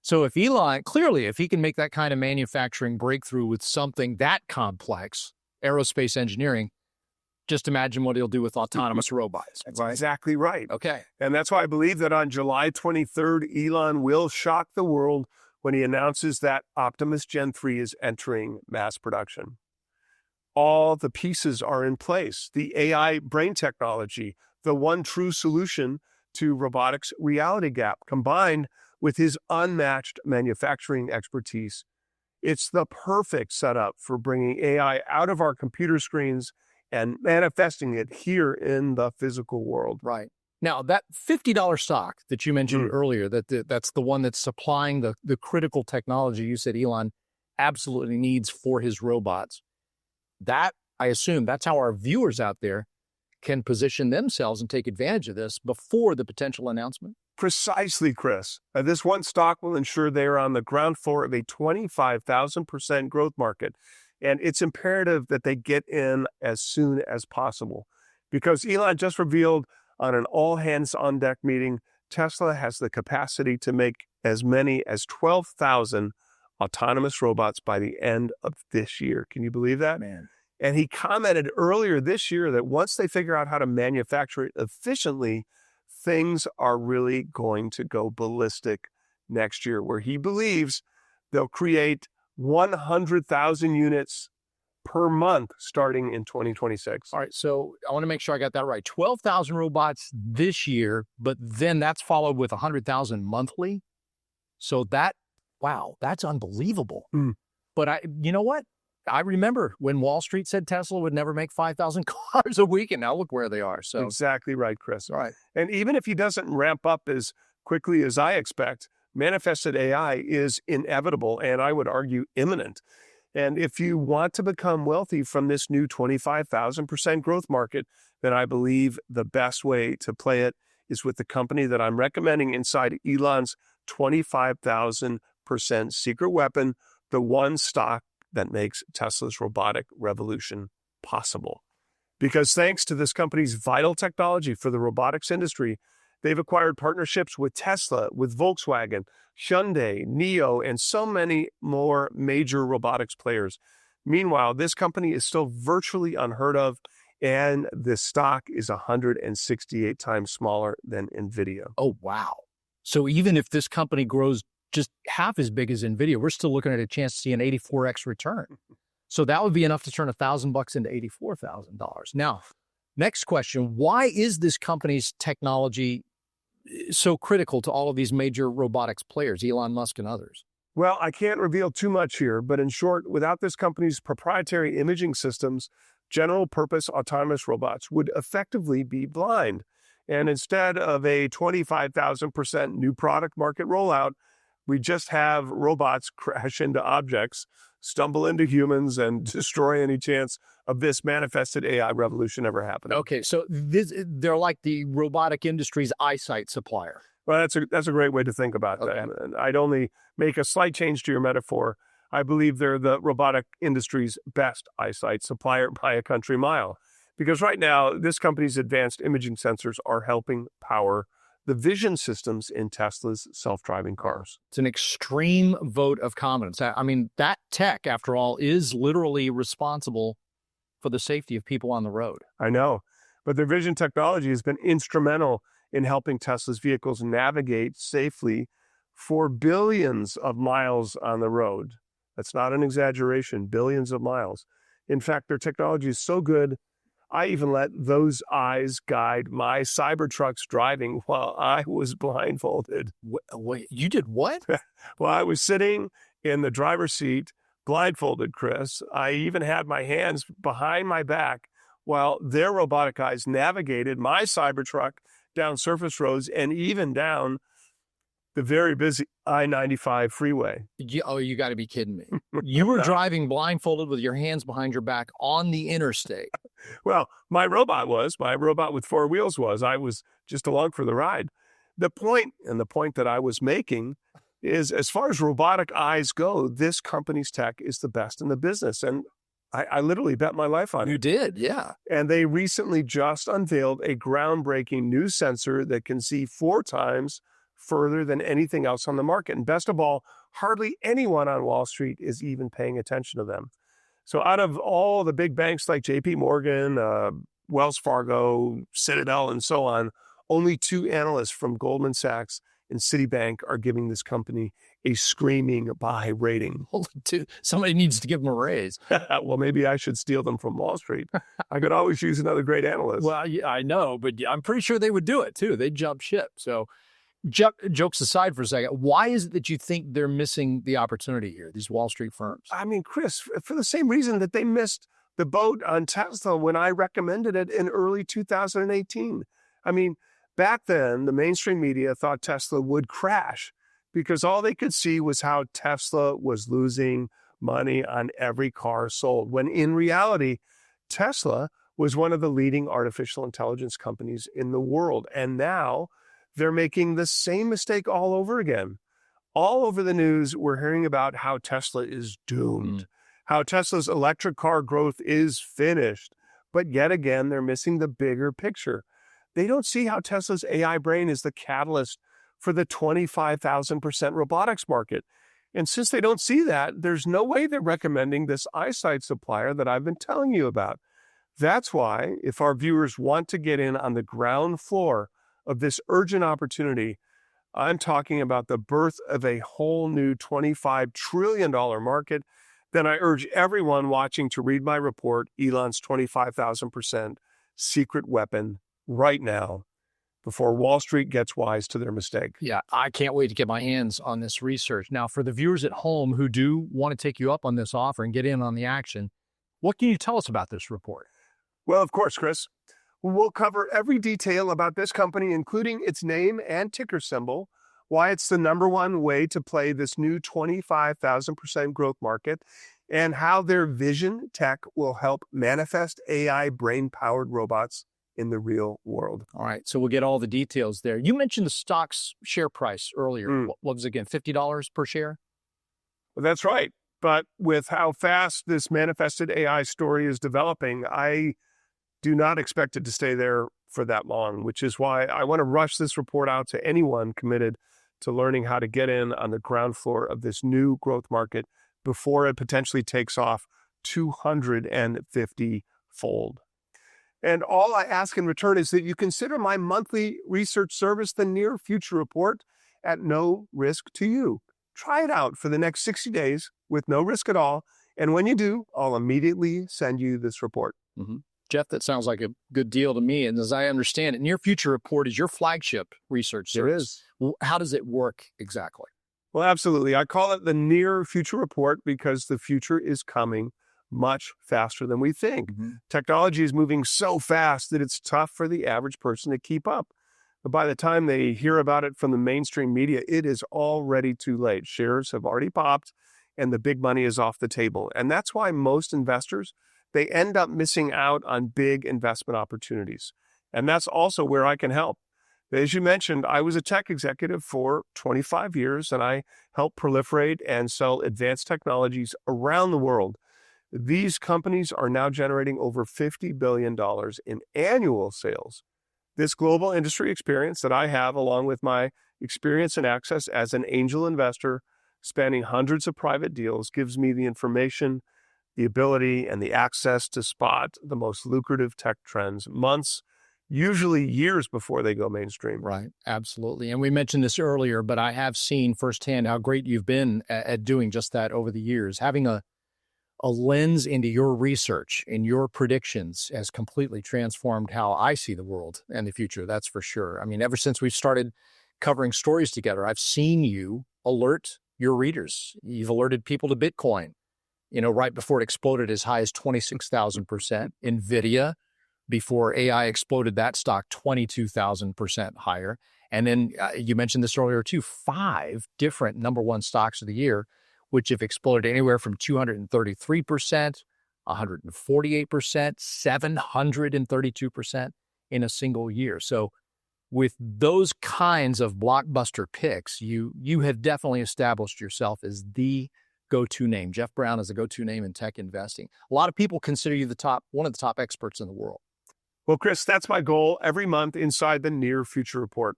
So if Elon, clearly, if he can make that kind of manufacturing breakthrough with something that complex, aerospace engineering, just imagine what he'll do with autonomous robots. That's exactly right. Okay. And that's why I believe that on July 23rd, Elon will shock the world when he announces that Optimus Gen 3 is entering mass production. All the pieces are in place. The AI brain technology, the one true solution to robotics reality gap, combined with his unmatched manufacturing expertise. It's the perfect setup for bringing AI out of our computer screens and manifesting it here in the physical world. Right. Now, that $50 stock that you mentioned earlier, that's the one that's supplying the critical technology you said Elon absolutely needs for his robots. That, I assume, that's how our viewers out there can position themselves and take advantage of this before the potential announcement. Precisely, Chris. This one stock will ensure they are on the ground floor of a 25,000% growth market. And it's imperative that they get in as soon as possible. Because Elon just revealed on an all-hands-on-deck meeting, Tesla has the capacity to make as many as 12,000 autonomous robots by the end of this year. Can you believe that? Man. And he commented earlier this year that once they figure out how to manufacture it efficiently, things are really going to go ballistic next year, where he believes they'll create 100,000 units per month starting in 2026. All right, so I want to make sure I got that right. 12,000 robots this year, but then that's followed with 100,000 monthly. So wow, that's unbelievable. But you know what? I remember when Wall Street said Tesla would never make 5,000 cars a week, and now look where they are. So exactly right, Chris. All right. And even if he doesn't ramp up as quickly as I expect, manifested AI is inevitable and I would argue imminent. And if you want to become wealthy from this new 25,000% growth market, then I believe the best way to play it is with the company that I'm recommending inside Elon's 25,000% secret weapon, the one stock that makes Tesla's robotic revolution possible. Because thanks to this company's vital technology for the robotics industry, they've acquired partnerships with Tesla, with Volkswagen, Hyundai, NIO, and so many more major robotics players. Meanwhile, this company is still virtually unheard of, and the stock is 168 times smaller than NVIDIA. Oh, wow. So even if this company grows just half as big as NVIDIA, we're still looking at a chance to see an 84x return. So that would be enough to turn $1,000 into $84,000. Now, next question, why is this company's technology so critical to all of these major robotics players, Elon Musk and others? Well, I can't reveal too much here, but in short, without this company's proprietary imaging systems, general-purpose autonomous robots would effectively be blind. And instead of a 25,000% new product market rollout, we just have robots crash into objects, stumble into humans, and destroy any chance of this manifested AI revolution ever happening. Okay, so they're like the robotic industry's eyesight supplier. Well, that's a great way to think about that. And I'd only make a slight change to your metaphor. I believe they're the robotic industry's best eyesight supplier by a country mile. Because right now, this company's advanced imaging sensors are helping power the vision systems in Tesla's self-driving cars. It's an extreme vote of confidence. I mean, that tech, after all, is literally responsible for the safety of people on the road. I know, but their vision technology has been instrumental in helping Tesla's vehicles navigate safely for billions of miles on the road. That's not an exaggeration, billions of miles. In fact, their technology is so good, I even let those eyes guide my Cybertruck's driving while I was blindfolded. Wait, you did what? While I was sitting in the driver's seat, blindfolded, Chris, I even had my hands behind my back while their robotic eyes navigated my Cybertruck down surface roads and even down the very busy I-95 freeway. You got to be kidding me. You were driving blindfolded with your hands behind your back on the interstate. Well, my robot with four wheels was. I was just along for the ride. The point that I was making is, as far as robotic eyes go, this company's tech is the best in the business. And I literally bet my life on it. You did, yeah. And they recently just unveiled a groundbreaking new sensor that can see 4 times further than anything else on the market. And best of all, hardly anyone on Wall Street is even paying attention to them. So out of all the big banks like JP Morgan, Wells Fargo, Citadel, and so on, only 2 analysts from Goldman Sachs and Citibank are giving this company a screaming buy rating. Somebody needs to give them a raise. Well, maybe I should steal them from Wall Street. I could always use another great analyst. Well, yeah, I know, but I'm pretty sure they would do it too. They'd jump ship. So jokes aside for a second, why is it that you think they're missing the opportunity here, these Wall Street firms? I mean, Chris, for the same reason that they missed the boat on Tesla when I recommended it in early 2018. I mean, back then, the mainstream media thought Tesla would crash because all they could see was how Tesla was losing money on every car sold, when in reality, Tesla was one of the leading artificial intelligence companies in the world. And now they're making the same mistake all over again. All over the news, we're hearing about how Tesla is doomed, how Tesla's electric car growth is finished. But yet again, they're missing the bigger picture. They don't see how Tesla's AI brain is the catalyst for the 25,000% robotics market. And since they don't see that, there's no way they're recommending this eyesight supplier that I've been telling you about. That's why, if our viewers want to get in on the ground floor of this urgent opportunity, I'm talking about the birth of a whole new $25 trillion market, then I urge everyone watching to read my report, Elon's 25,000% secret weapon, right now, before Wall Street gets wise to their mistake. Yeah, I can't wait to get my hands on this research. Now, for the viewers at home who do want to take you up on this offer and get in on the action, what can you tell us about this report? Well, of course, Chris. We'll cover every detail about this company, including its name and ticker symbol, why it's the number one way to play this new 25,000% growth market, and how their vision tech will help manifest AI brain-powered robots in the real world. All right, so we'll get all the details there. You mentioned the stock's share price earlier. What was it again, $50 per share? Well, that's right. But with how fast this manifested AI story is developing, I do not expect it to stay there for that long, which is why I want to rush this report out to anyone committed to learning how to get in on the ground floor of this new growth market before it potentially takes off 250-fold. And all I ask in return is that you consider my monthly research service, the Near Future Report, at no risk to you. Try it out for the next 60 days with no risk at all. And when you do, I'll immediately send you this report. Jeff, that sounds like a good deal to me. And as I understand it, Near Future Report is your flagship research service. It is. How does it work exactly? Well, absolutely. I call it the Near Future Report because the future is coming much faster than we think. Technology is moving so fast that it's tough for the average person to keep up. But by the time they hear about it from the mainstream media, it is already too late. Shares have already popped and the big money is off the table. And that's why most investors, they end up missing out on big investment opportunities. And that's also where I can help. As you mentioned, I was a tech executive for 25 years, and I helped proliferate and sell advanced technologies around the world. These companies are now generating over $50 billion in annual sales. This global industry experience that I have, along with my experience and access as an angel investor, spanning hundreds of private deals, gives me the information, the ability, and the access to spot the most lucrative tech trends months, usually years before they go mainstream. Right, absolutely. And we mentioned this earlier, but I have seen firsthand how great you've been at doing just that over the years. Having a lens into your research and your predictions has completely transformed how I see the world and the future, that's for sure. I mean, ever since we've started covering stories together, I've seen you alert your readers. You've alerted people to Bitcoin, right before it exploded as high as 26,000%. NVIDIA, before AI exploded that stock 22,000% higher. And then you mentioned this earlier too, 5 different number one stocks of the year, which have exploded anywhere from 233%, 148%, 732% in a single year. So with those kinds of blockbuster picks, you have definitely established yourself as the go-to name. Jeff Brown is a go-to name in tech investing. A lot of people consider you one of the top experts in the world. Well, Chris, that's my goal every month inside the Near Future Report.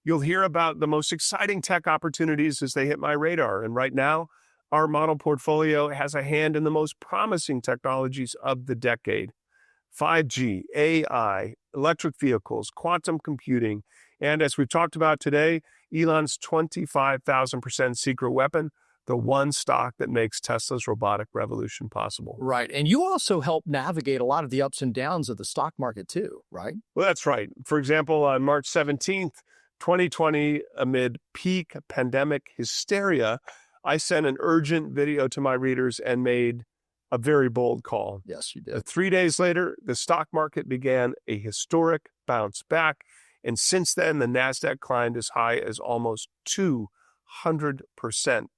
You'll hear about the most exciting tech opportunities as they hit my radar. And right now, our model portfolio has a hand in the most promising technologies of the decade. 5G, AI, electric vehicles, quantum computing, and as we've talked about today, Elon's 25,000% secret weapon, the one stock that makes Tesla's robotic revolution possible. Right. And you also help navigate a lot of the ups and downs of the stock market too, right? Well, that's right. For example, on March 17th, 2020, amid peak pandemic hysteria, I sent an urgent video to my readers and made a very bold call. Yes, you did. 3 days later, the stock market began a historic bounce back. And since then, the NASDAQ climbed as high as almost 200%.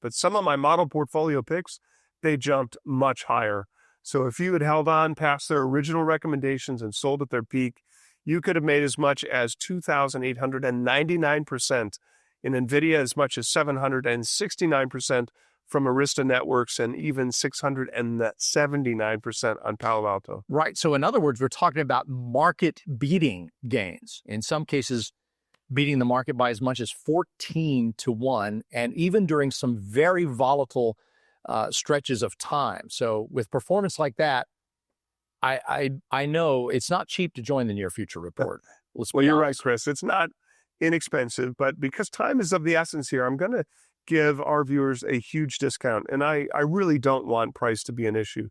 But some of my model portfolio picks, they jumped much higher. So if you had held on past their original recommendations and sold at their peak, you could have made as much as 2,899%, in NVIDIA as much as 769% from Arista Networks, and even 679% on Palo Alto. Right. So in other words, we're talking about market beating gains. In some cases, beating the market by as much as 14 to 1, and even during some very volatile stretches of time. So with performance like that, I know it's not cheap to join the Near Future Report. Well, you're right, Chris. It's not inexpensive, but because time is of the essence here, I'm going to give our viewers a huge discount. And I really don't want price to be an issue.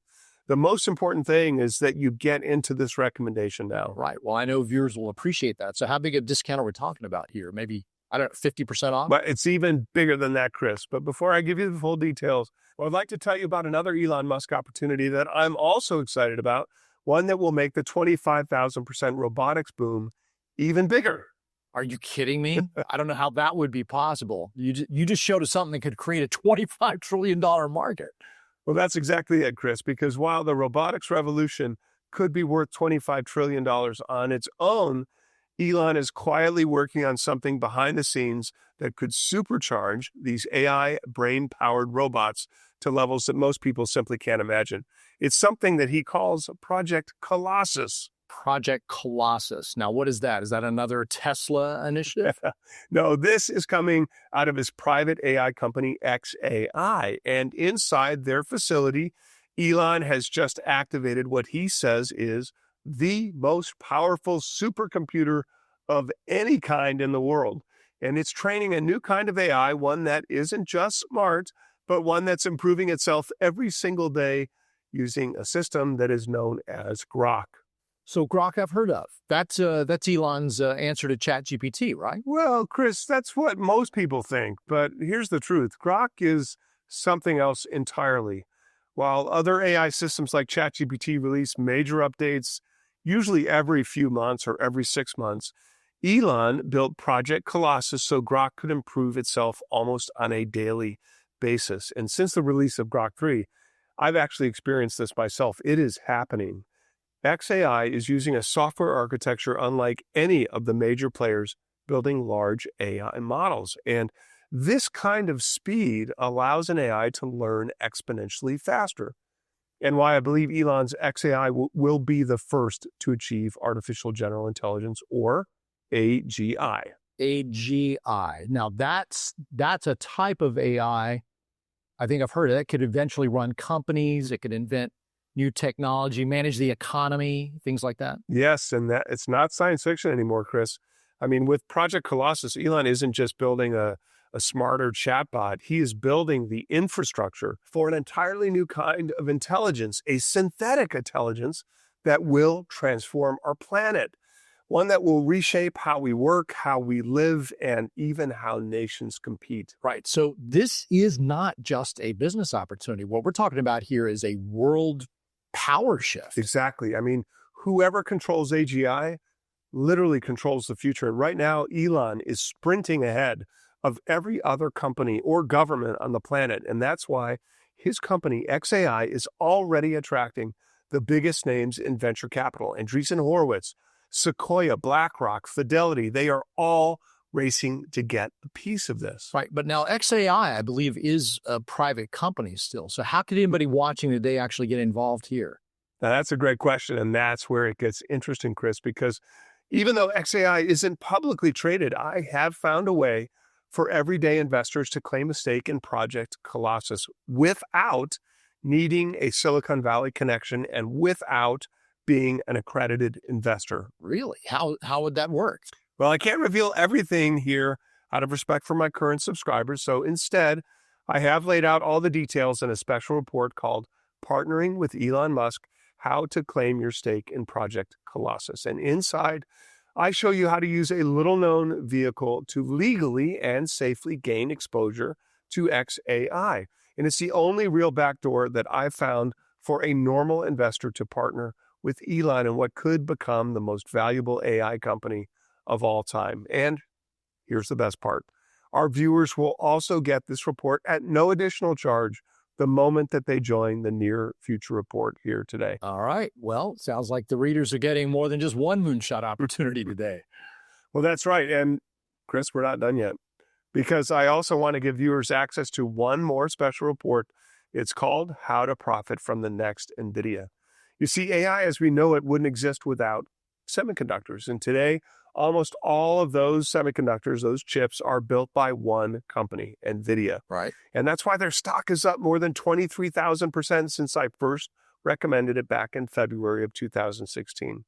The most important thing is that you get into this recommendation now. Right. Well, I know viewers will appreciate that. So how big a discount are we talking about here? Maybe, I don't know, 50% off? But it's even bigger than that, Chris. But before I give you the full details, well, I'd like to tell you about another Elon Musk opportunity that I'm also excited about, one that will make the 25,000% robotics boom even bigger. Are you kidding me? I don't know how that would be possible. You just showed us something that could create a $25 trillion market. Well, that's exactly it, Chris, because while the robotics revolution could be worth $25 trillion on its own, Elon is quietly working on something behind the scenes that could supercharge these AI brain-powered robots to levels that most people simply can't imagine. It's something that he calls Project Colossus. Project Colossus. Now, what is that? Is that another Tesla initiative? No, this is coming out of his private AI company, xAI. And inside their facility, Elon has just activated what he says is the most powerful supercomputer of any kind in the world. And it's training a new kind of AI, one that isn't just smart, but one that's improving itself every single day using a system that is known as Grok. So Grok I've heard of. That's Elon's answer to ChatGPT, right? Well, Chris, that's what most people think. But here's the truth. Grok is something else entirely. While other AI systems like ChatGPT release major updates, usually every few months or every 6 months, Elon built Project Colossus so Grok could improve itself almost on a daily basis. And since the release of Grok 3, I've actually experienced this myself. It is happening. xAI is using a software architecture unlike any of the major players building large AI models. And this kind of speed allows an AI to learn exponentially faster. And why I believe Elon's xAI will be the first to achieve artificial general intelligence, or AGI. AGI. Now, that's a type of AI, I think I've heard of, that could eventually run companies. It could invent new technology, manage the economy, things like that. Yes, and that it's not science fiction anymore, Chris. I mean, with Project Colossus, Elon isn't just building a smarter chatbot. He is building the infrastructure for an entirely new kind of intelligence, a synthetic intelligence that will transform our planet, one that will reshape how we work, how we live, and even how nations compete. Right. So this is not just a business opportunity. What we're talking about here is a world power shift. Exactly. I mean, whoever controls AGI literally controls the future. And right now, Elon is sprinting ahead of every other company or government on the planet. And that's why his company, xAI, is already attracting the biggest names in venture capital. Andreessen Horowitz, Sequoia, BlackRock, Fidelity, they are all racing to get a piece of this. Right. But now xAI, I believe, is a private company still. So how could anybody watching today actually get involved here? Now, that's a great question. And that's where it gets interesting, Chris, because even though xAI isn't publicly traded, I have found a way for everyday investors to claim a stake in Project Colossus without needing a Silicon Valley connection and without being an accredited investor. Really? How would that work? Well, I can't reveal everything here out of respect for my current subscribers. So instead, I have laid out all the details in a special report called Partnering with Elon Musk, How to Claim Your Stake in Project Colossus. And inside, I show you how to use a little-known vehicle to legally and safely gain exposure to xAI. And it's the only real backdoor that I've found for a normal investor to partner with Elon in what could become the most valuable AI company of all time. And here's the best part. Our viewers will also get this report at no additional charge the moment that they join the Near Future Report here today. All right. Well, it sounds like the readers are getting more than just one moonshot opportunity today. Well, that's right. And Chris, we're not done yet, because I also want to give viewers access to one more special report. It's called How to Profit from the Next NVIDIA. You see, AI as we know it wouldn't exist without semiconductors. And today almost all of those semiconductors, those chips, are built by one company, NVIDIA. Right. And that's why their stock is up more than 23,000% since I first recommended it back in February of 2016.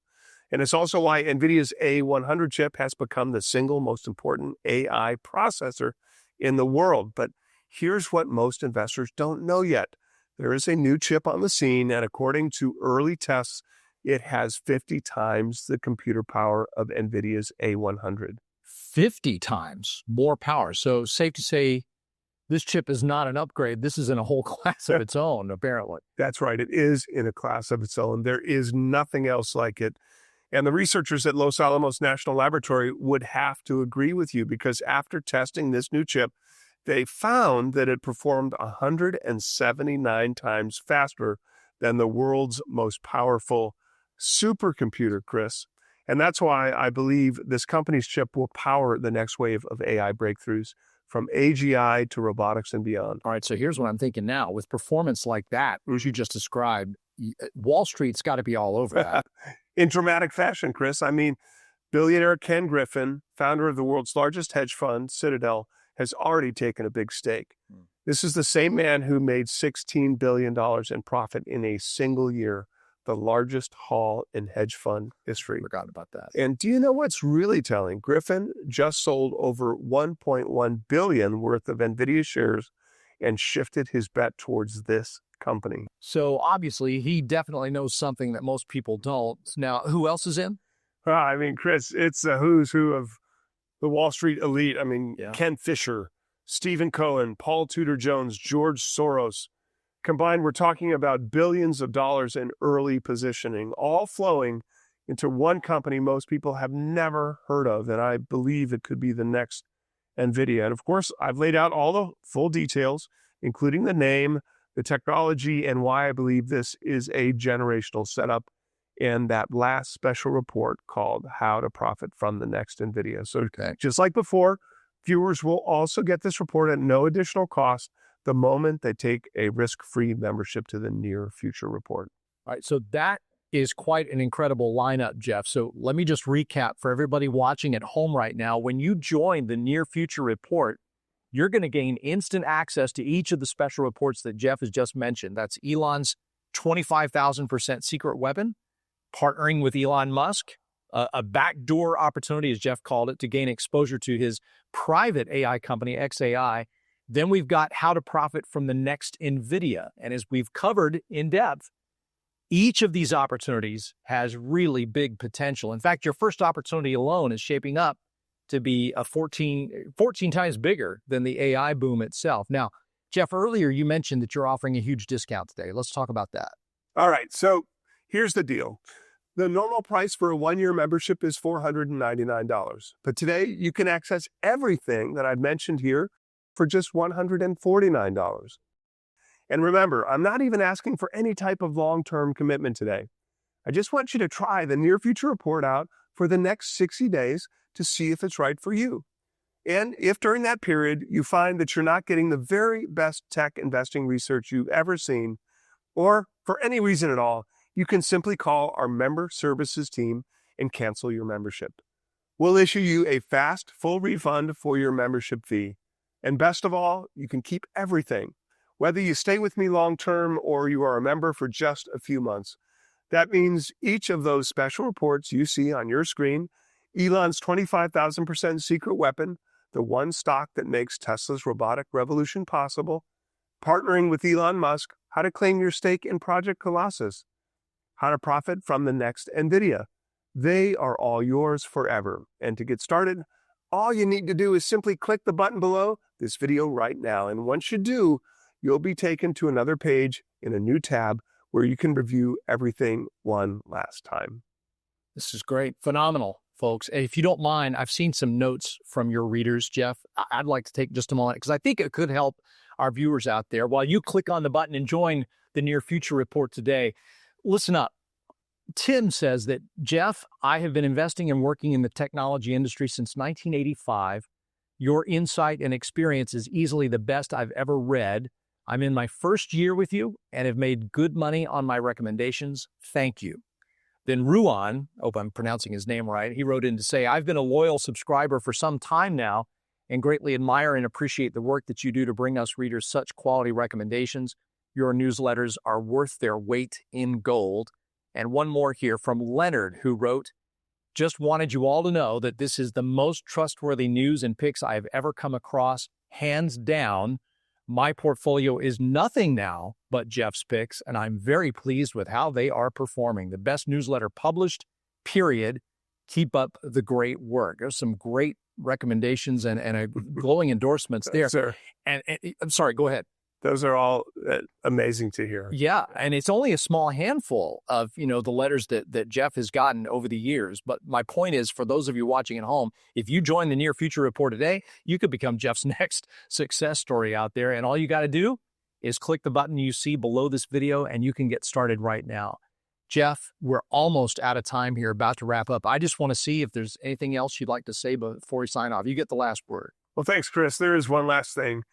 And it's also why NVIDIA's A100 chip has become the single most important AI processor in the world. But here's what most investors don't know yet. There is a new chip on the scene, and according to early tests, it has 50 times the computer power of NVIDIA's A100. 50 times more power. So safe to say this chip is not an upgrade. This is in a whole class of its own, apparently. That's right. It is in a class of its own. There is nothing else like it. And the researchers at Los Alamos National Laboratory would have to agree with you, because after testing this new chip, they found that it performed 179 times faster than the world's most powerful supercomputer, Chris. And that's why I believe this company's chip will power the next wave of AI breakthroughs, from AGI to robotics and beyond. All right, so here's what I'm thinking now. With performance like that, as you just described, Wall Street's got to be all over that. In dramatic fashion, Chris. I mean, billionaire Ken Griffin, founder of the world's largest hedge fund, Citadel, has already taken a big stake. This is the same man who made $16 billion in profit in a single year, the largest haul in hedge fund history. Forgot about that. And do you know what's really telling? Griffin just sold over $1.1 billion worth of NVIDIA shares and shifted his bet towards this company. So obviously, he definitely knows something that most people don't. Now, who else is in? I mean, Chris, it's a who's who of the Wall Street elite. I mean, Ken Fisher, Stephen Cohen, Paul Tudor Jones, George Soros. Combined, we're talking about billions of dollars in early positioning, all flowing into one company most people have never heard of, and I believe it could be the next NVIDIA. And of course, I've laid out all the full details, including the name, the technology, and why I believe this is a generational setup in that last special report called How to Profit from the Next NVIDIA. So just like before, viewers will also get this report at no additional cost the moment they take a risk-free membership to the Near Future Report. All right, so that is quite an incredible lineup, Jeff. So let me just recap for everybody watching at home right now. When you join the Near Future Report, you're going to gain instant access to each of the special reports that Jeff has just mentioned. That's Elon's 25,000% secret weapon, partnering with Elon Musk, a backdoor opportunity, as Jeff called it, to gain exposure to his private AI company, XAI. Then we've got how to profit from the next NVIDIA. And as we've covered in depth, each of these opportunities has really big potential. In fact, your first opportunity alone is shaping up to be a 14 times bigger than the AI boom itself. Now, Jeff, earlier you mentioned that you're offering a huge discount today. Let's talk about that. All right, so here's the deal. The normal price for a one-year membership is $499. But today, you can access everything that I've mentioned here for just $149. And remember, I'm not even asking for any type of long-term commitment today. I just want you to try the Near Future Report out for the next 60 days to see if it's right for you. And if during that period you find that you're not getting the very best tech investing research you've ever seen, or for any reason at all, you can simply call our member services team and cancel your membership. We'll issue you a fast, full refund for your membership fee. And best of all, you can keep everything, whether you stay with me long-term or you are a member for just a few months. That means each of those special reports you see on your screen, Elon's 25,000% secret weapon, the one stock that makes Tesla's robotic revolution possible, partnering with Elon Musk, how to claim your stake in Project Colossus, how to profit from the next NVIDIA. They are all yours forever. And to get started, all you need to do is simply click the button below this video right now. And once you do, you'll be taken to another page in a new tab where you can review everything one last time. This is great. Phenomenal, folks. If you don't mind, I've seen some notes from your readers, Jeff. I'd like to take just a moment because I think it could help our viewers out there. While you click on the button and join the Near Future Report today, listen up. Tim says that, Jeff, I have been investing and working in the technology industry since 1985. Your insight and experience is easily the best I've ever read. I'm in my first year with you and have made good money on my recommendations. Thank you. Then Ruan, hope I'm pronouncing his name right, he wrote in to say, I've been a loyal subscriber for some time now and greatly admire and appreciate the work that you do to bring us readers such quality recommendations. Your newsletters are worth their weight in gold. And one more here from Leonard, who wrote, just wanted you all to know that this is the most trustworthy news and picks I have ever come across, hands down. My portfolio is nothing now but Jeff's picks, and I'm very pleased with how they are performing. The best newsletter published, period. Keep up the great work. There's some great recommendations and a glowing endorsements there. Sir. And I'm sorry, go ahead. Those are all amazing to hear. Yeah, and it's only a small handful of, the letters that Jeff has gotten over the years. But my point is, for those of you watching at home, if you join the Near Future Report today, you could become Jeff's next success story out there. And all you got to do is click the button you see below this video, and you can get started right now. Jeff, we're almost out of time here, about to wrap up. I just want to see if there's anything else you'd like to say before we sign off. You get the last word. Well, thanks, Chris. There is one last thing.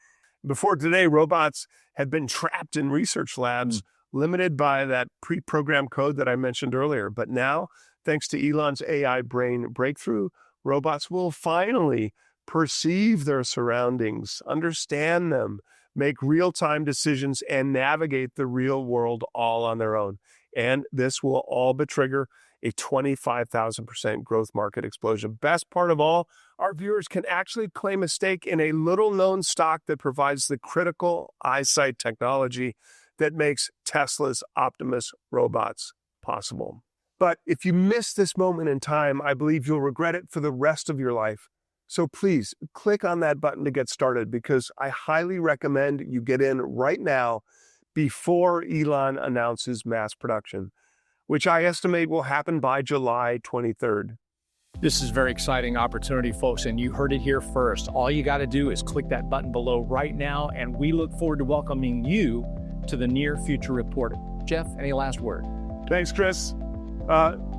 Before today, robots have been trapped in research labs, limited by that pre-programmed code that I mentioned earlier. But now, thanks to Elon's AI brain breakthrough, robots will finally perceive their surroundings, understand them, make real-time decisions, and navigate the real world all on their own. And this will all but trigger a 25,000% growth market explosion. Best part of all, our viewers can actually claim a stake in a little-known stock that provides the critical eyesight technology that makes Tesla's Optimus robots possible. But if you miss this moment in time, I believe you'll regret it for the rest of your life. So please, click on that button to get started, because I highly recommend you get in right now before Elon announces mass production, which I estimate will happen by July 23rd. This is a very exciting opportunity, folks, and you heard it here first. All you got to do is click that button below right now, and we look forward to welcoming you to the Near Future Report. Jeff, any last word? Thanks, Chris.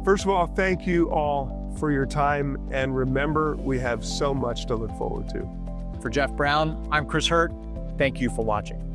First of all, thank you all for your time, and remember, we have so much to look forward to. For Jeff Brown, I'm Chris Hurt. Thank you for watching.